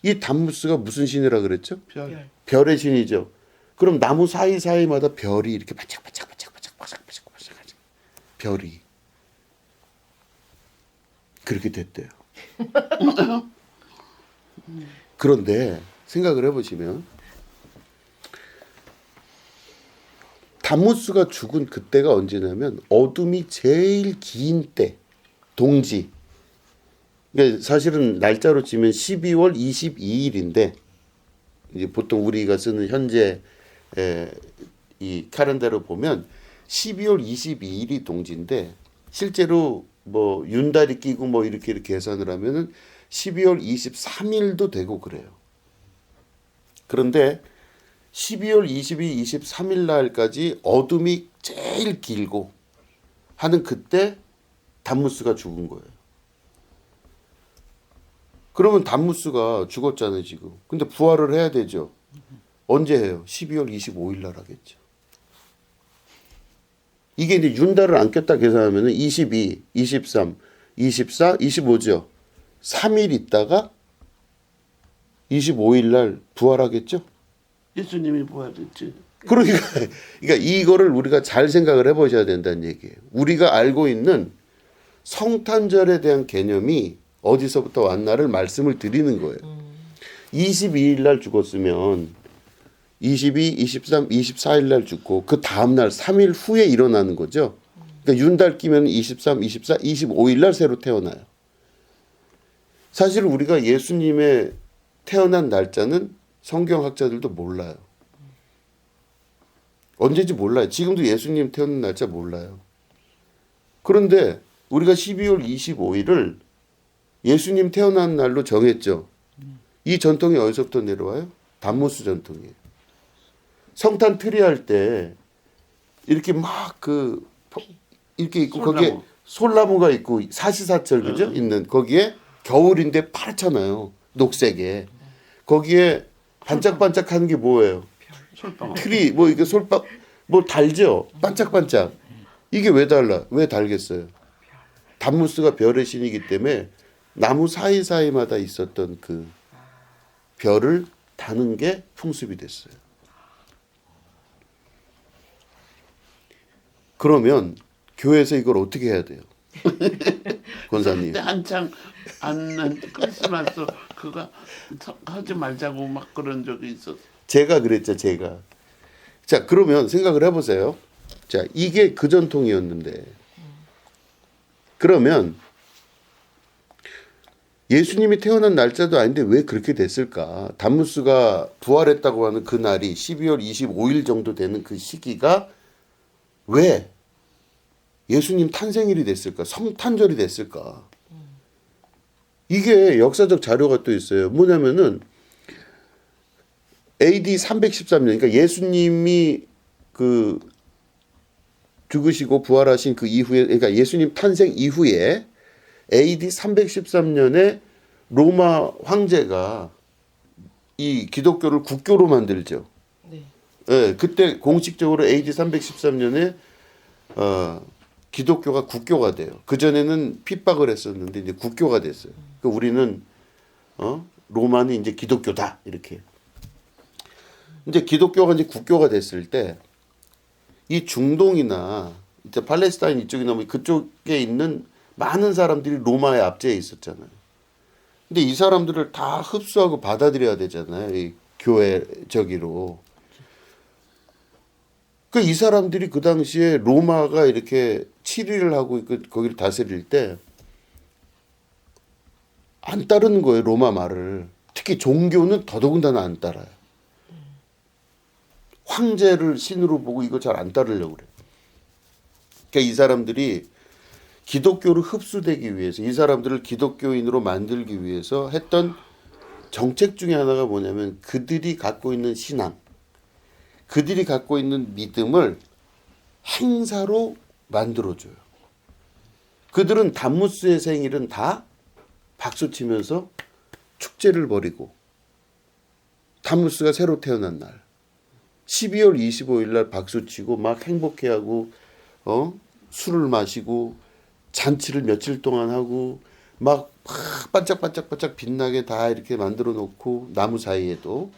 이 담무스가 무슨 신이라 그랬죠? 별의 신이죠. 그럼 나무 사이사이마다 별이 이렇게 반짝반짝반짝반짝반짝반짝 별이 그렇게 됐대요. 그런데 생각을 해보시면 담무스가 죽은 그때가 언제냐면 어둠이 제일 긴 때 동지. 그러니까 사실은 날짜로 치면 12월 22일인데 이제 보통 우리가 쓰는 현재 이 카렌다로 보면 12월 22일이 동지인데 실제로 뭐 윤달이 끼고 뭐 이렇게 계산을 하면은 12월 23일도 되고 그래요. 그런데 12월 22, 23일 날까지 어둠이 제일 길고 하는 그때 담무스가 죽은 거예요. 그러면 담무스가 죽었잖아요, 지금. 근데 부활을 해야 되죠. 언제 해요? 12월 25일 날 하겠죠. 이게 이제 윤달을 안 꼈다 계산하면 22, 23, 24, 25죠. 3일 있다가 25일 날 부활하겠죠? 예수님이 부활했지. 그러니까 이거를 우리가 잘 생각을 해보셔야 된다는 얘기예요. 우리가 알고 있는 성탄절에 대한 개념이 어디서부터 왔나를 말씀을 드리는 거예요. 22일 날 죽었으면 22, 23, 24일 날 죽고 그 다음 날 3일 후에 일어나는 거죠. 그러니까 윤달 끼면 23, 24, 25일 날 새로 태어나요. 사실 우리가 예수님의 태어난 날짜는 성경학자들도 몰라요. 언제인지 몰라요. 지금도 예수님 태어난 날짜 몰라요. 그런데 우리가 12월 25일을 예수님 태어난 날로 정했죠. 이 전통이 어디서부터 내려와요? 담무스 전통이에요. 성탄 트리 할 때 이렇게 막 이렇게 있고 솔나무. 거기에 솔나무가 있고 사시사철 그죠? 있는 거기에 겨울인데 파랗잖아요. 녹색에. 거기에 반짝반짝하는 게 뭐예요? 솔방울. 트리 뭐 이게 솔방 뭐 달죠. 반짝반짝. 이게 왜 달라? 왜 달겠어요? 담무스가 별의 신이기 때문에 나무 사이사이마다 있었던 그 별을 다는 게 풍습이 됐어요. 그러면 교회에서 이걸 어떻게 해야 돼요? 권사님. 그때 한창 안 크리스마스 그거 하지 말자고 막 그런 적이 있었어. 제가 그랬죠, 제가. 자, 그러면 생각을 해보세요. 자, 이게 그 전통이었는데, 그러면 예수님이 태어난 날짜도 아닌데 왜 그렇게 됐을까? 담무스가 부활했다고 하는 그 날이 12월 25일 정도 되는 그 시기가 왜 예수님 탄생일이 됐을까? 성탄절이 됐을까? 이게 역사적 자료가 또 있어요. 뭐냐면은 AD 313년, 그러니까 예수님이 그 죽으시고 부활하신 그 이후에, 그러니까 예수님 탄생 이후에 AD 313년에 로마 황제가 이 기독교를 국교로 만들죠. 네. 네, 그때 공식적으로 AD 313년에 기독교가 국교가 돼요. 그 전에는 핍박을 했었는데 이제 국교가 됐어요. 그 우리는 로마는 이제 기독교다 이렇게. 이제 기독교가 이제 국교가 됐을 때 이 중동이나 이제 팔레스타인 이쪽이나 뭐 그쪽에 있는 많은 사람들이 로마의 압제에 있었잖아요. 근데 이 사람들을 다 흡수하고 받아들여야 되잖아요. 이 교회적으로. 그 이 사람들이 그 당시에 로마가 이렇게 치리를 하고 거기를 다스릴 때 안 따르는 거예요. 로마 말을. 특히 종교는 더더군다나 안 따라요. 황제를 신으로 보고 이거 잘 안 따르려고 그래요. 그러니까 이 사람들이 기독교를 흡수되기 위해서, 이 사람들을 기독교인으로 만들기 위해서 했던 정책 중에 하나가 뭐냐면 그들이 갖고 있는 신앙, 그들이 갖고 있는 믿음을 행사로 만들어줘요. 그들은 담무스의 생일은 다 박수치면서 축제를 벌이고, 담무스가 새로 태어난 날 12월 25일 날 박수치고 막 행복해하고 술을 마시고 잔치를 며칠 동안 하고 막 반짝반짝반짝 빛나게 다 이렇게 만들어 놓고 나무 사이에도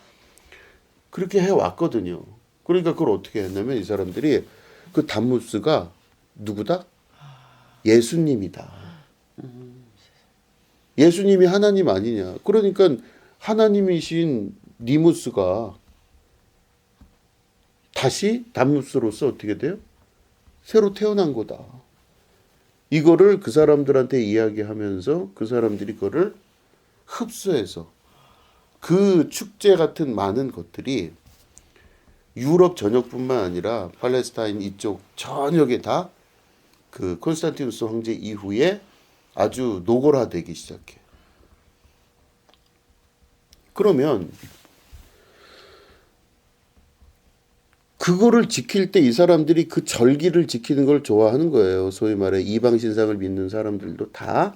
그렇게 해왔거든요. 그러니까 그걸 어떻게 했냐면 이 사람들이 그 담무스가 누구다? 예수님이다. 예수님이 하나님 아니냐. 그러니까 하나님이신 니무스가 다시 담무스로서 어떻게 돼요? 새로 태어난 거다. 이거를 그 사람들한테 이야기하면서 그 사람들이 그거를 흡수해서 그 축제 같은 많은 것들이 유럽 전역뿐만 아니라 팔레스타인 이쪽 전역에 다 그 콘스탄티누스 황제 이후에 아주 노골화되기 시작해. 그러면 그거를 지킬 때 이 사람들이 그 절기를 지키는 걸 좋아하는 거예요. 소위 말해 이방 신상을 믿는 사람들도 다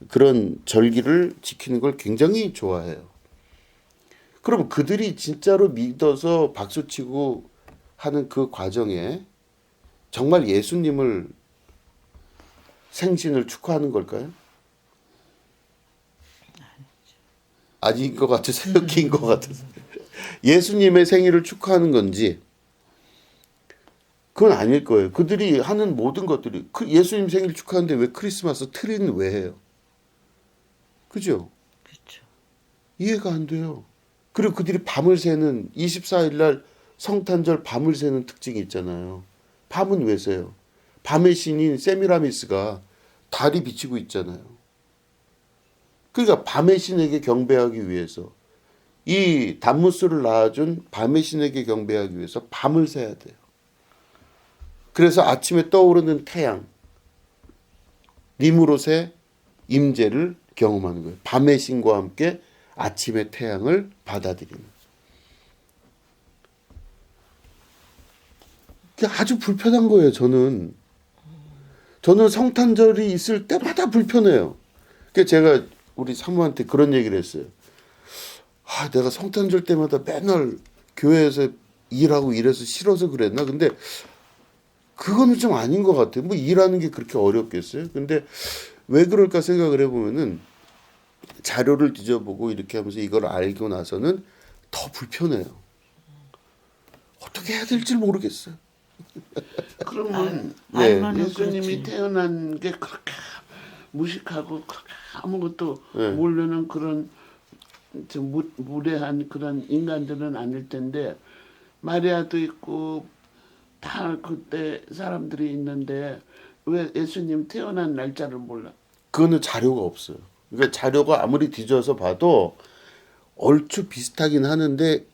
그런 절기를 지키는 걸 굉장히 좋아해요. 그럼 그들이 진짜로 믿어서 박수치고 하는 그 과정에 정말 예수님을 생신을 축하하는 걸까요? 아닌 것 같아서 웃긴 것 같아서. 예수님의 생일을 축하하는 건지 그건 아닐 거예요. 그들이 하는 모든 것들이 그 예수님 생일 축하하는데 왜 크리스마스 트리는 왜 해요? 그죠? 그렇죠. 이해가 안 돼요. 그리고 그들이 밤을 새는 24일 날 성탄절 밤을 새는 특징이 있잖아요. 밤은 왜 새요? 밤의 신인 세미라미스가 달이 비치고 있잖아요. 그러니까 밤의 신에게 경배하기 위해서 이 담무스를 낳아준 밤의 신에게 경배하기 위해서 밤을 새야 돼요. 그래서 아침에 떠오르는 태양, 니무롯의 임재를 경험하는 거예요. 밤의 신과 함께 아침의 태양을 받아들이는. 그게 아주 불편한 거예요. 저는 성탄절이 있을 때마다 불편해요. 그래서 제가 우리 사모한테 그런 얘기를 했어요. 내가 성탄절 때마다 맨날 교회에서 일하고 이래서 싫어서 그랬나? 근데 그거는 좀 아닌 것 같아요. 뭐 일하는 게 그렇게 어렵겠어요? 근데 왜 그럴까 생각을 해보면은 자료를 뒤져보고 이렇게 하면서 이걸 알고 나서는 더 불편해요. 어떻게 해야 될지 모르겠어요. 그러면 네. 예수님이 태어난 게 그렇게 무식하고 그렇게 아무것도 네. 모르는 그런 좀 무례한 그런 인간들은 아닐 텐데 마리아도 있고 다 그때 사람들이 있는데 왜 예수님 태어난 날짜를 몰라? 그거는 자료가 없어요. 그러니까 자료가 아무리 뒤져서 봐도 얼추 비슷하긴 하는데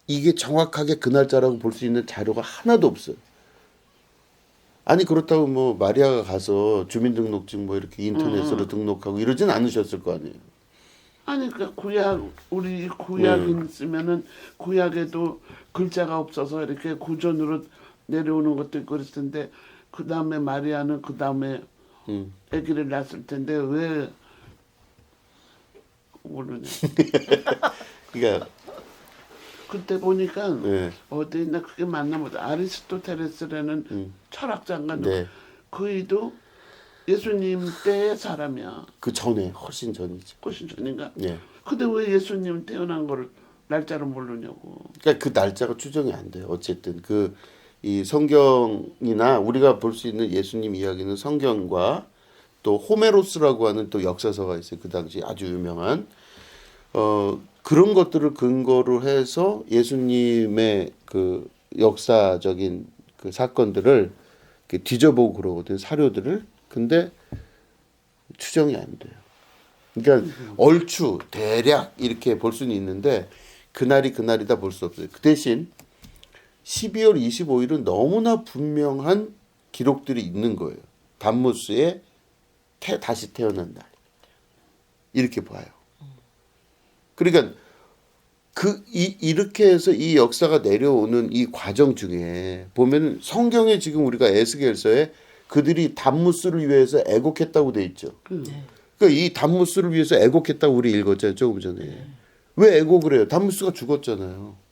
이게 정확하게 그 날짜라고 볼 수 있는 자료가 하나도 없어요. 아니 그렇다고 뭐 마리아가 가서 주민등록증 뭐 이렇게 인터넷으로 등록하고 이러진 않으셨을 거 아니에요. 아니 그 구약 우리 구약인 쓰면은 구약에도 글자가 없어서 이렇게 구전으로 내려오는 것도 있고 그랬을 텐데 그 다음에 마리아는 그 다음에 아기를 낳았을 텐데 왜 모르냐? 그러니까 그때 보니까 네. 어디 있나 그게 맞나 보다. 아리스토텔레스라는 철학자인가 네. 그이도 예수님 때의 사람이야. 그 전에 훨씬 전이죠. 훨씬 전인가? 네. 근데 왜 예수님 태어난 걸 날짜를 모르냐고. 그러니까 그 날짜가 추정이 안 돼요. 어쨌든 그 이 성경이나 우리가 볼 수 있는 예수님 이야기는 성경과 또 호메로스라고 하는 또 역사서가 있어요. 그 당시 아주 유명한 그런 것들을 근거로 해서 예수님의 그 역사적인 그 사건들을 이렇게 뒤져보고 그러거든 사료들을. 근데 추정이 안 돼요. 그러니까 얼추 대략 이렇게 볼 수는 있는데 그날이 그날이다 볼 수 없어요. 그 대신 12월 25일은 너무나 분명한 기록들이 있는 거예요. 담무스의 다시 태어난 날. 이렇게 봐요. 그러니까 이렇게 해서 이 역사가 내려오는 이 과정 중에 보면 성경에 지금 우리가 에스겔서에 그들이 담무스를 위해서 애곡했다고 돼 있죠. 그러니까 이 담무스를 위해서 애곡했다고 우리 읽었잖아요. 조금 전에. 왜 애곡을 해요? 담무스가 죽었잖아요.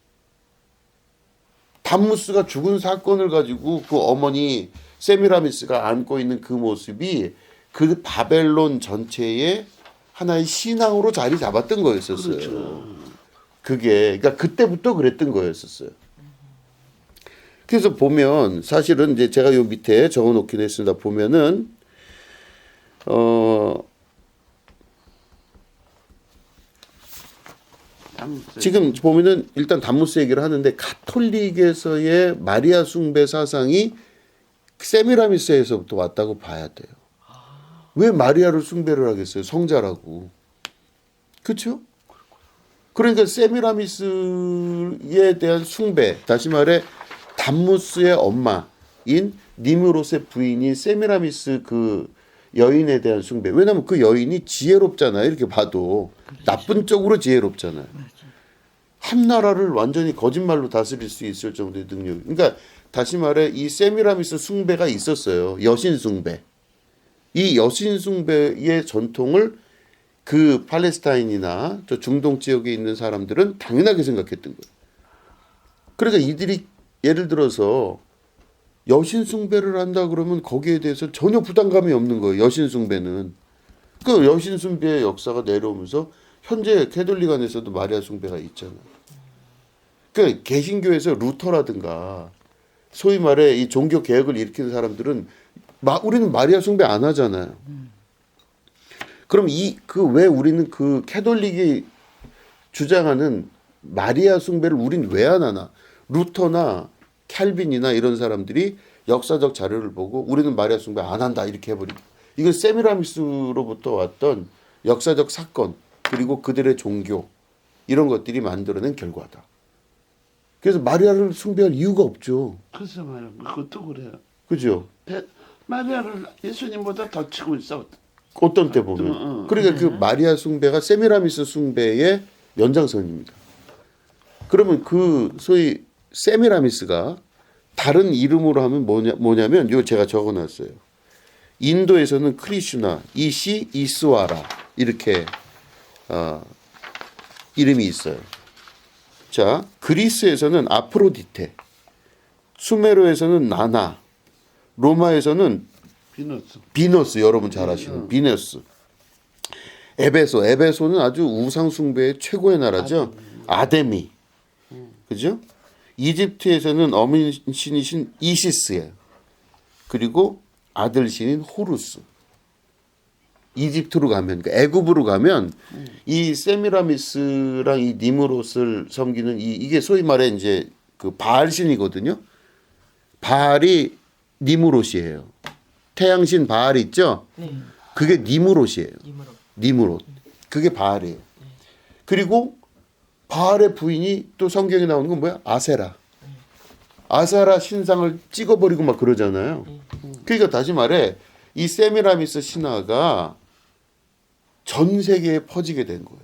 담무스가 죽은 사건을 가지고 그 어머니 세미라미스가 안고 있는 그 모습이 그 바벨론 전체의 하나의 신앙으로 자리 잡았던 거였었어요. 그렇죠. 그게 그러니까 그때부터 그랬던 거였었어요. 그래서 보면 사실은 이제 제가 요 밑에 적어놓긴 했습니다. 보면은 지금 보면은 일단 담무스 얘기를 하는데 가톨릭에서의 마리아 숭배 사상이 세미라미스에서부터 왔다고 봐야 돼요. 왜 마리아를 숭배를 하겠어요? 성자라고. 그렇죠? 그러니까 세미라미스에 대한 숭배, 다시 말해 담무스의 엄마인 니므롯의 부인인 세미라미스 그 여인에 대한 숭배. 왜냐하면 그 여인이 지혜롭잖아요. 이렇게 봐도 나쁜 쪽으로 지혜롭잖아요. 한 나라를 완전히 거짓말로 다스릴 수 있을 정도의 능력. 그러니까 다시 말해 이 세미라미스 숭배가 있었어요. 여신 숭배. 이 여신 숭배의 전통을 그 팔레스타인이나 저 중동 지역에 있는 사람들은 당연하게 생각했던 거예요. 그러니까 이들이 예를 들어서 여신 숭배를 한다 그러면 거기에 대해서 전혀 부담감이 없는 거예요. 여신 숭배는. 그 여신 숭배의 역사가 내려오면서 현재 캐톨릭 안에서도 마리아 숭배가 있잖아요. 그 개신교에서 루터라든가 소위 말해 이 종교 개혁을 일으키는 사람들은 우리는 마리아 숭배 안 하잖아요. 그럼 왜 우리는 그 캐톨릭이 주장하는 마리아 숭배를 우린 왜 안 하나? 루터나 캘빈이나 이런 사람들이 역사적 자료를 보고 우리는 마리아 숭배 안 한다 이렇게 해버리고 이건 세미라미스로부터 왔던 역사적 사건 그리고 그들의 종교 이런 것들이 만들어낸 결과다. 그래서 마리아를 숭배할 이유가 없죠. 글쎄 말이야. 그것도 그래요. 그죠? 마리아를 예수님보다 더 치고 있어. 어떤 때 보면. 그러니까 그 마리아 숭배가 세미라미스 숭배의 연장선입니다. 그러면 그 소위 세미라미스가 다른 이름으로 하면 뭐냐면 요 제가 적어놨어요. 인도에서는 크리슈나, 이시, 이스와라 이렇게 이름이 있어요. 자, 그리스에서는 아프로디테, 수메르에서는 나나, 로마에서는 비너스. 비너스, 여러분 잘 아시는 비너스. 에베소는 아주 우상 숭배의 최고의 나라죠. 아데미. 그죠? 이집트에서는 어민 신이신 이시스예요. 그리고 아들 신인 호루스. 이집트로 가면, 그러니까 애굽으로 가면 이 세미라미스랑 이 니무롯을 섬기는 이게 소위 말해 이제 그 바알 신이거든요. 바알이 니무롯이에요. 태양신 바알 있죠? 네. 그게 니무롯이에요. 님으로. 니무롯. 그게 바알이에요. 그리고 바알의 부인이 또 성경에 나오는 건 뭐야? 아세라. 아세라 신상을 찍어버리고 막 그러잖아요. 그러니까 다시 말해 이 세미라미스 신화가 전 세계에 퍼지게 된 거예요.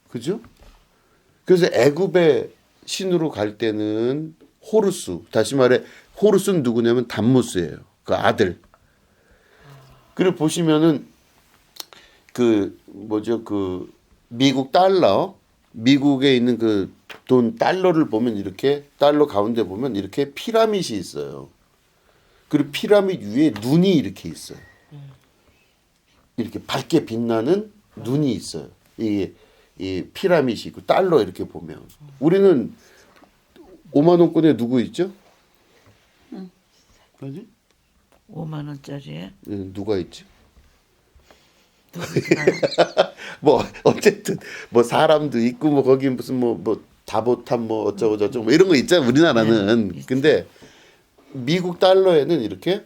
그죠? 그래서 애굽의 신으로 갈 때는 호루스, 다시 말해 호루스는 누구냐면 담무스예요. 그 아들. 그리고 보시면은 그 뭐죠? 그 미국 달러, 미국에 있는 그 돈 달러를 보면 이렇게 달러 가운데 보면 이렇게 피라밋이 있어요. 그리고 피라밋 위에 눈이 이렇게 있어요. 이렇게 밝게 빛나는 눈이 있어요. 이게 이 피라밋이 있고 달러 이렇게 보면 우리는 5만 원권에 누구 있죠? 뭐지? 5만 원짜리에 누가 있지? 누구나 뭐 어쨌든 뭐 사람도 있고 뭐 거기 무슨 뭐 다보탑 뭐 어쩌고 저쩌고 뭐 이런 거 있잖아요. 우리나라는. 네, 근데 미국 달러에는 이렇게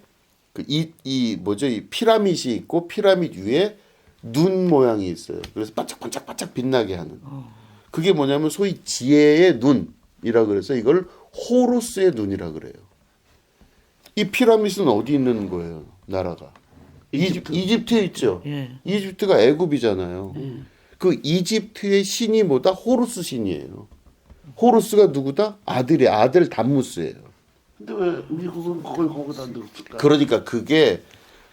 이 뭐죠? 이 피라밋이 있고 피라밋 위에 눈 모양이 있어요. 그래서 반짝반짝반짝 빛나게 하는. 그게 뭐냐면 소위 지혜의 눈이라 그래서 이걸 호루스의 눈이라 그래요. 이 피라밋은 어디 있는 거예요? 나라가 이집트에 있죠. 예. 이집트가 애굽이잖아요. 그 이집트의 신이 뭐다? 호루스 신이에요. 호루스가 누구다? 아들 담무스예요. 근데 왜 미국은 그걸 거기다 넣었을까? 그러니까 그게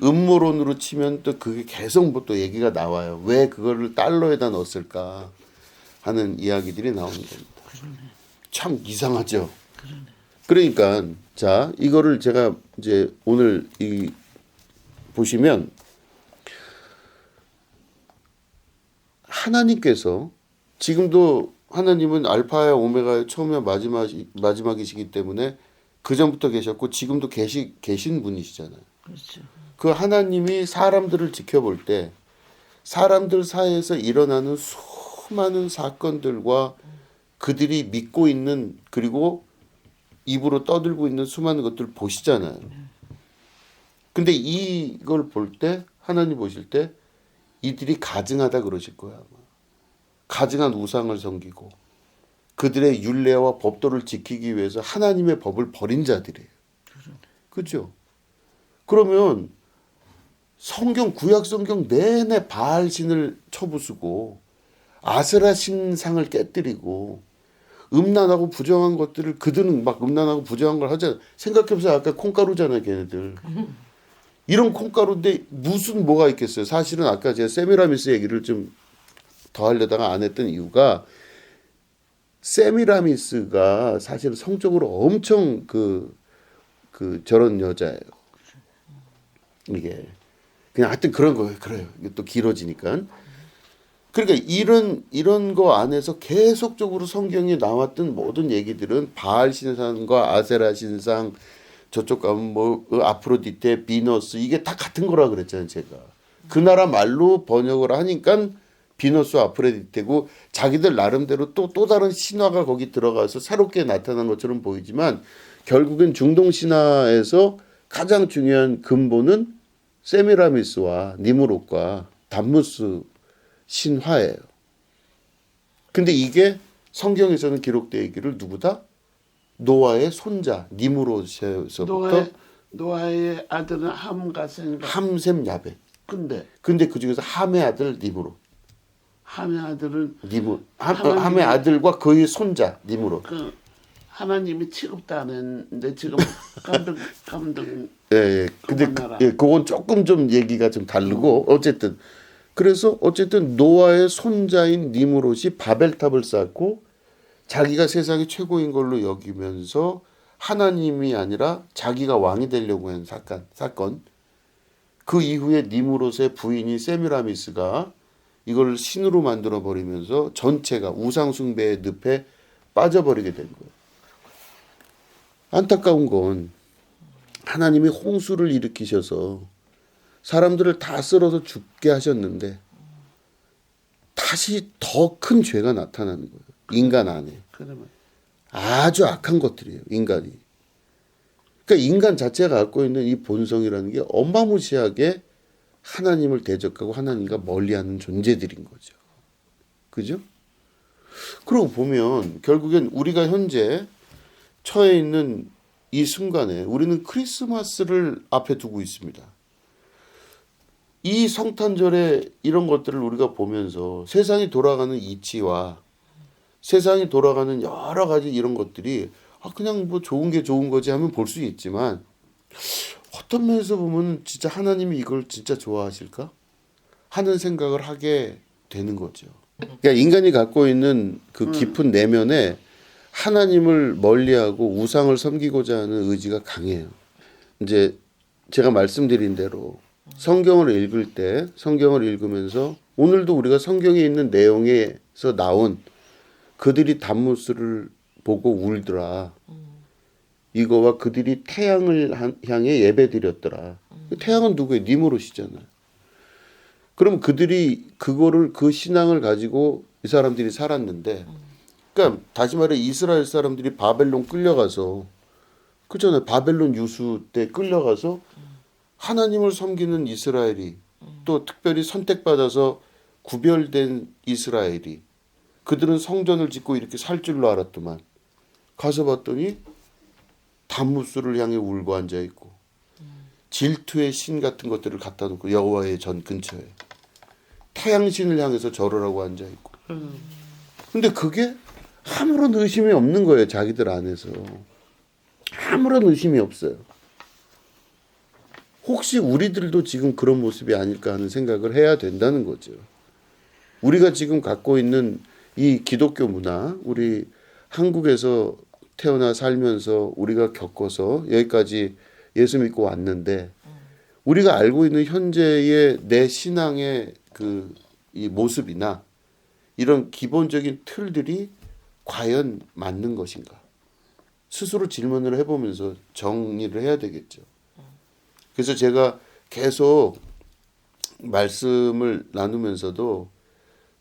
음모론으로 치면 또 그게 계속 뭐 또 얘기가 나와요. 왜 그거를 달러에다 넣었을까 하는 이야기들이 나오는 겁니다. 참 이상하죠. 그러니까 자 이거를 제가 이제 오늘 이 보시면 하나님께서 지금도 하나님은 알파야 오메가의 처음이야 마지막이시기 때문에 그 전부터 계셨고 지금도 계신 분이시잖아요. 그렇죠. 그 하나님이 사람들을 지켜볼 때 사람들 사이에서 일어나는 수많은 사건들과 그들이 믿고 있는 그리고 입으로 떠들고 있는 수많은 것들을 보시잖아요. 근데 이걸 볼 때 하나님 보실 때 이들이 가증하다 그러실 거야. 아마. 가증한 우상을 섬기고 그들의 율례와 법도를 지키기 위해서 하나님의 법을 버린 자들이에요. 그렇죠? 그러면 성경 구약 성경 내내 바알 신을 쳐부수고 아세라 신상을 깨뜨리고 음란하고 부정한 것들을 그들은 막 음란하고 부정한 걸 하잖아. 생각해보세요. 아까 콩가루잖아요, 걔네들. 이런 콩가루인데 무슨 뭐가 있겠어요. 사실은 아까 제가 세미라미스 얘기를 좀 더 하려다가 안 했던 이유가 세미라미스가 사실은 성적으로 엄청 저런 여자예요. 이게 그냥 하여튼 그런 거예요. 그래요. 이게 또 길어지니까. 그러니까 이런 거 안에서 계속적으로 성경에 나왔던 모든 얘기들은 바알 신상과 아세라 신상 저쪽 가면 뭐 아프로디테, 비너스 이게 다 같은 거라 그랬잖아요, 제가. 그 나라 말로 번역을 하니까 비너스 아프로디테고 자기들 나름대로 또 다른 신화가 거기 들어가서 새롭게 나타난 것처럼 보이지만 결국엔 중동 신화에서 가장 중요한 근본은 세미라미스와 니무롯과 담무스 신화예요. 근데 이게 성경에서는 기록되어 있기를 누구다? 노아의 손자 니무롯에서부터 노아의 아들은 함과 셈과 함셈 야벳. 근데 그 중에서 함의 아들 니무롯. 함의 아들은 함의 아들과 그의 손자 니무롯. 그 하나님이 취급다는데 지금 감동 예. 근데 그건 조금 좀 얘기가 좀 다르고 어쨌든 그래서 어쨌든 노아의 손자인 니므롯이 바벨탑을 쌓고 자기가 세상의 최고인 걸로 여기면서 하나님이 아니라 자기가 왕이 되려고 한 사건. 그 이후에 니므롯의 부인이 세미라미스가 이걸 신으로 만들어 버리면서 전체가 우상 숭배의 늪에 빠져버리게 된 거예요. 안타까운 건 하나님이 홍수를 일으키셔서 사람들을 다 쓸어서 죽게 하셨는데 다시 더 큰 죄가 나타나는 거예요. 인간 안에. 그러면 아주 악한 것들이에요. 인간이. 그러니까 인간 자체가 갖고 있는 이 본성이라는 게 어마무시하게 하나님을 대적하고 하나님과 멀리하는 존재들인 거죠. 그죠? 그러고 보면 결국엔 우리가 현재 처해 있는 이 순간에 우리는 크리스마스를 앞에 두고 있습니다. 이 성탄절에 이런 것들을 우리가 보면서 세상이 돌아가는 이치와 세상이 돌아가는 여러 가지 이런 것들이 그냥 뭐 좋은 게 좋은 거지 하면 볼 수 있지만 어떤 면에서 보면 진짜 하나님이 이걸 진짜 좋아하실까 하는 생각을 하게 되는 거죠. 그러니까 인간이 갖고 있는 그 깊은 내면에 하나님을 멀리하고 우상을 섬기고자 하는 의지가 강해요. 이제 제가 말씀드린 대로 성경을 읽을 때 성경을 읽으면서 오늘도 우리가 성경에 있는 내용에서 나온 그들이 담무스를 보고 울더라. 이거와 그들이 태양을 향해 예배드렸더라. 태양은 누구예요? 니므롯이잖아요. 그럼 그들이 그거를 그 신앙을 가지고 이 사람들이 살았는데, 그러니까 다시 말해 이스라엘 사람들이 바벨론 끌려가서 그잖아요. 바벨론 유수 때 끌려가서 하나님을 섬기는 이스라엘이 또 특별히 선택받아서 구별된 이스라엘이 그들은 성전을 짓고 이렇게 살 줄로 알았더만 가서 봤더니 담무스를 향해 울고 앉아 있고 질투의 신 같은 것들을 갖다 놓고 여호와의 전 근처에 태양신을 향해서 절하라고 앉아 있고. 근데 그게 아무런 의심이 없는 거예요. 자기들 안에서. 아무런 의심이 없어요. 혹시 우리들도 지금 그런 모습이 아닐까 하는 생각을 해야 된다는 거죠. 우리가 지금 갖고 있는 이 기독교 문화, 우리 한국에서 태어나 살면서 우리가 겪어서 여기까지 예수 믿고 왔는데 우리가 알고 있는 현재의 내 신앙의 이 모습이나 이런 기본적인 틀들이 과연 맞는 것인가? 스스로 질문을 해보면서 정리를 해야 되겠죠. 그래서 제가 계속 말씀을 나누면서도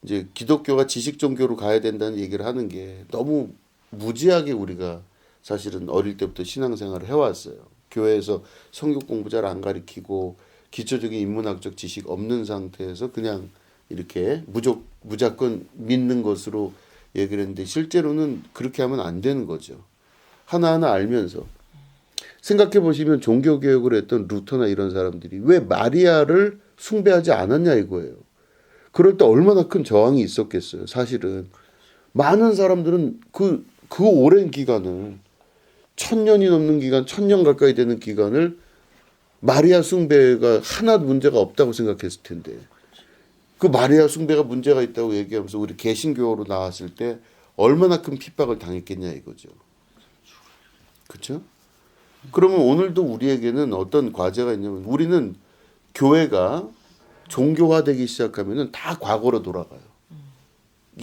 이제 기독교가 지식 종교로 가야 된다는 얘기를 하는 게 너무 무지하게 우리가 사실은 어릴 때부터 신앙생활을 해왔어요. 교회에서 성경 공부 잘 안 가르치고 기초적인 인문학적 지식 없는 상태에서 그냥 이렇게 무조건 믿는 것으로 얘기를 했는데 실제로는 그렇게 하면 안 되는 거죠. 하나하나 알면서 생각해 보시면 종교개혁을 했던 루터나 이런 사람들이 왜 마리아를 숭배하지 않았냐 이거예요. 그럴 때 얼마나 큰 저항이 있었겠어요. 사실은 많은 사람들은 그 오랜 기간을 1000년이 넘는 기간, 1000년 가까이 되는 기간을 마리아 숭배가 하나 문제가 없다고 생각했을 텐데 그 마리아 숭배가 문제가 있다고 얘기하면서 우리 개신교로 나왔을 때 얼마나 큰 핍박을 당했겠냐 이거죠. 그렇죠? 그러면 오늘도 우리에게는 어떤 과제가 있냐면 우리는 교회가 종교화되기 시작하면은 다 과거로 돌아가요.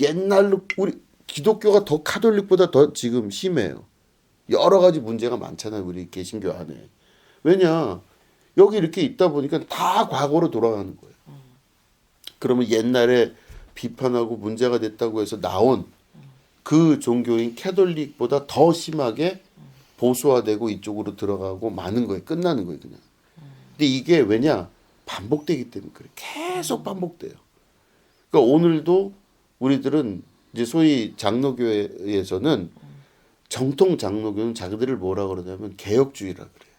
옛날로 우리 기독교가 더 카톨릭보다 더 지금 심해요. 여러 가지 문제가 많잖아요. 우리 개신교 안에. 왜냐? 여기 이렇게 있다 보니까 다 과거로 돌아가는 거예요. 그러면 옛날에 비판하고 문제가 됐다고 해서 나온 그 종교인 캐톨릭보다 더 심하게 보수화되고 이쪽으로 들어가고 많은 거예요. 끝나는 거예요. 그냥. 근데 이게 왜냐? 반복되기 때문에 그래. 계속 반복돼요. 그러니까 오늘도 우리들은 이제 소위 장로교회에서는 정통 장로교는 자기들을 뭐라 그러냐면 개혁주의라 그래요.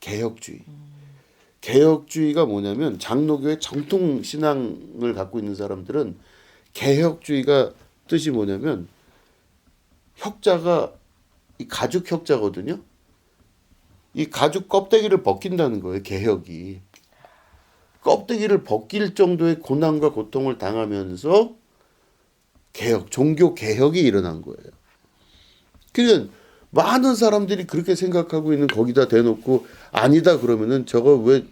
개혁주의. 개혁주의가 뭐냐면 장로교의 정통 신앙을 갖고 있는 사람들은 개혁주의가 뜻이 뭐냐면 혁자가 이 가죽 혁자거든요. 이 가죽 껍데기를 벗긴다는 거예요. 개혁이. 껍데기를 벗길 정도의 고난과 고통을 당하면서 종교 개혁이 일어난 거예요. 그러니까 많은 사람들이 그렇게 생각하고 있는 거기다 대놓고 아니다 그러면은 저거 왜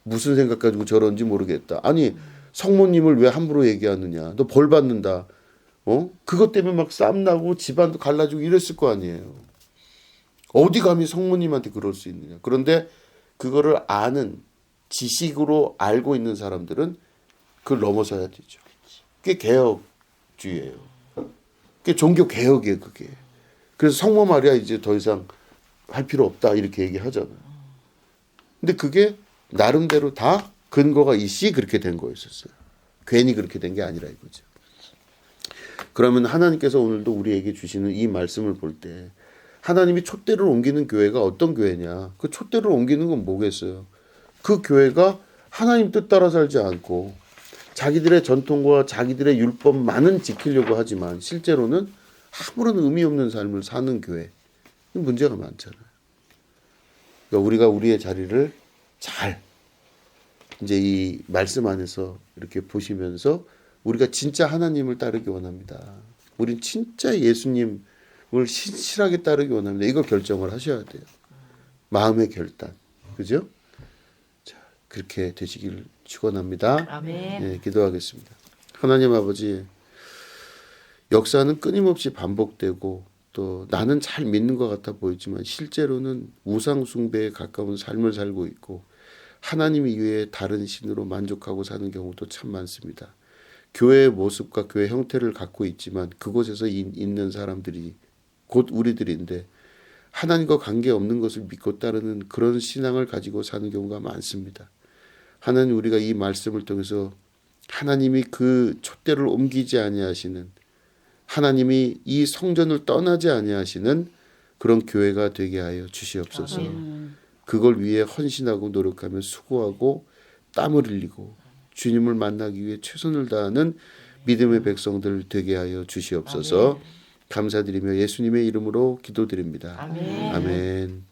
무슨 생각 가지고 저런지 모르겠다. 아니 성모님을 왜 함부로 얘기하느냐. 너 벌 받는다. 그것 때문에 막 싸움 나고 집안도 갈라지고 이랬을 거 아니에요. 어디 감히 성모님한테 그럴 수 있느냐. 그런데 그거를 아는 지식으로 알고 있는 사람들은 그걸 넘어서야 되죠. 그게 개혁주의예요. 그게 종교 개혁이에요. 그게. 그래서 성모 마리아 이제 더 이상 할 필요 없다 이렇게 얘기하잖아요. 근데 그게 나름대로 다 근거가 있이 그렇게 된 거였었어요. 괜히 그렇게 된 게 아니라 이거죠. 그러면 하나님께서 오늘도 우리에게 주시는 이 말씀을 볼 때 하나님이 촛대를 옮기는 교회가 어떤 교회냐. 그 촛대를 옮기는 건 뭐겠어요. 그 교회가 하나님 뜻 따라 살지 않고 자기들의 전통과 자기들의 율법만은 지키려고 하지만 실제로는 아무런 의미 없는 삶을 사는 교회. 문제가 많잖아요. 그러니까 우리가 우리의 자리를 잘 이제 이 말씀 안에서 이렇게 보시면서 우리가 진짜 하나님을 따르기 원합니다. 우린 진짜 예수님을 신실하게 따르기 원합니다. 이거 결정을 하셔야 돼요. 마음의 결단. 그죠? 자, 그렇게 되시길 축원합니다. 아멘. 네, 기도하겠습니다. 하나님 아버지, 역사는 끊임없이 반복되고 또 나는 잘 믿는 것 같아 보이지만 실제로는 우상 숭배에 가까운 삶을 살고 있고 하나님 이외에 다른 신으로 만족하고 사는 경우도 참 많습니다. 교회의 모습과 교회 형태를 갖고 있지만 그곳에서 있는 사람들이 곧 우리들인데 하나님과 관계없는 것을 믿고 따르는 그런 신앙을 가지고 사는 경우가 많습니다. 하나님, 우리가 이 말씀을 통해서 하나님이 그 촛대를 옮기지 아니하시는, 하나님이 이 성전을 떠나지 아니하시는 그런 교회가 되게 하여 주시옵소서. 그걸 위해 헌신하고 노력하며 수고하고 땀을 흘리고 주님을 만나기 위해 최선을 다하는 믿음의 백성들 되게 하여 주시옵소서. 감사드리며 예수님의 이름으로 기도드립니다. 아멘. 아멘.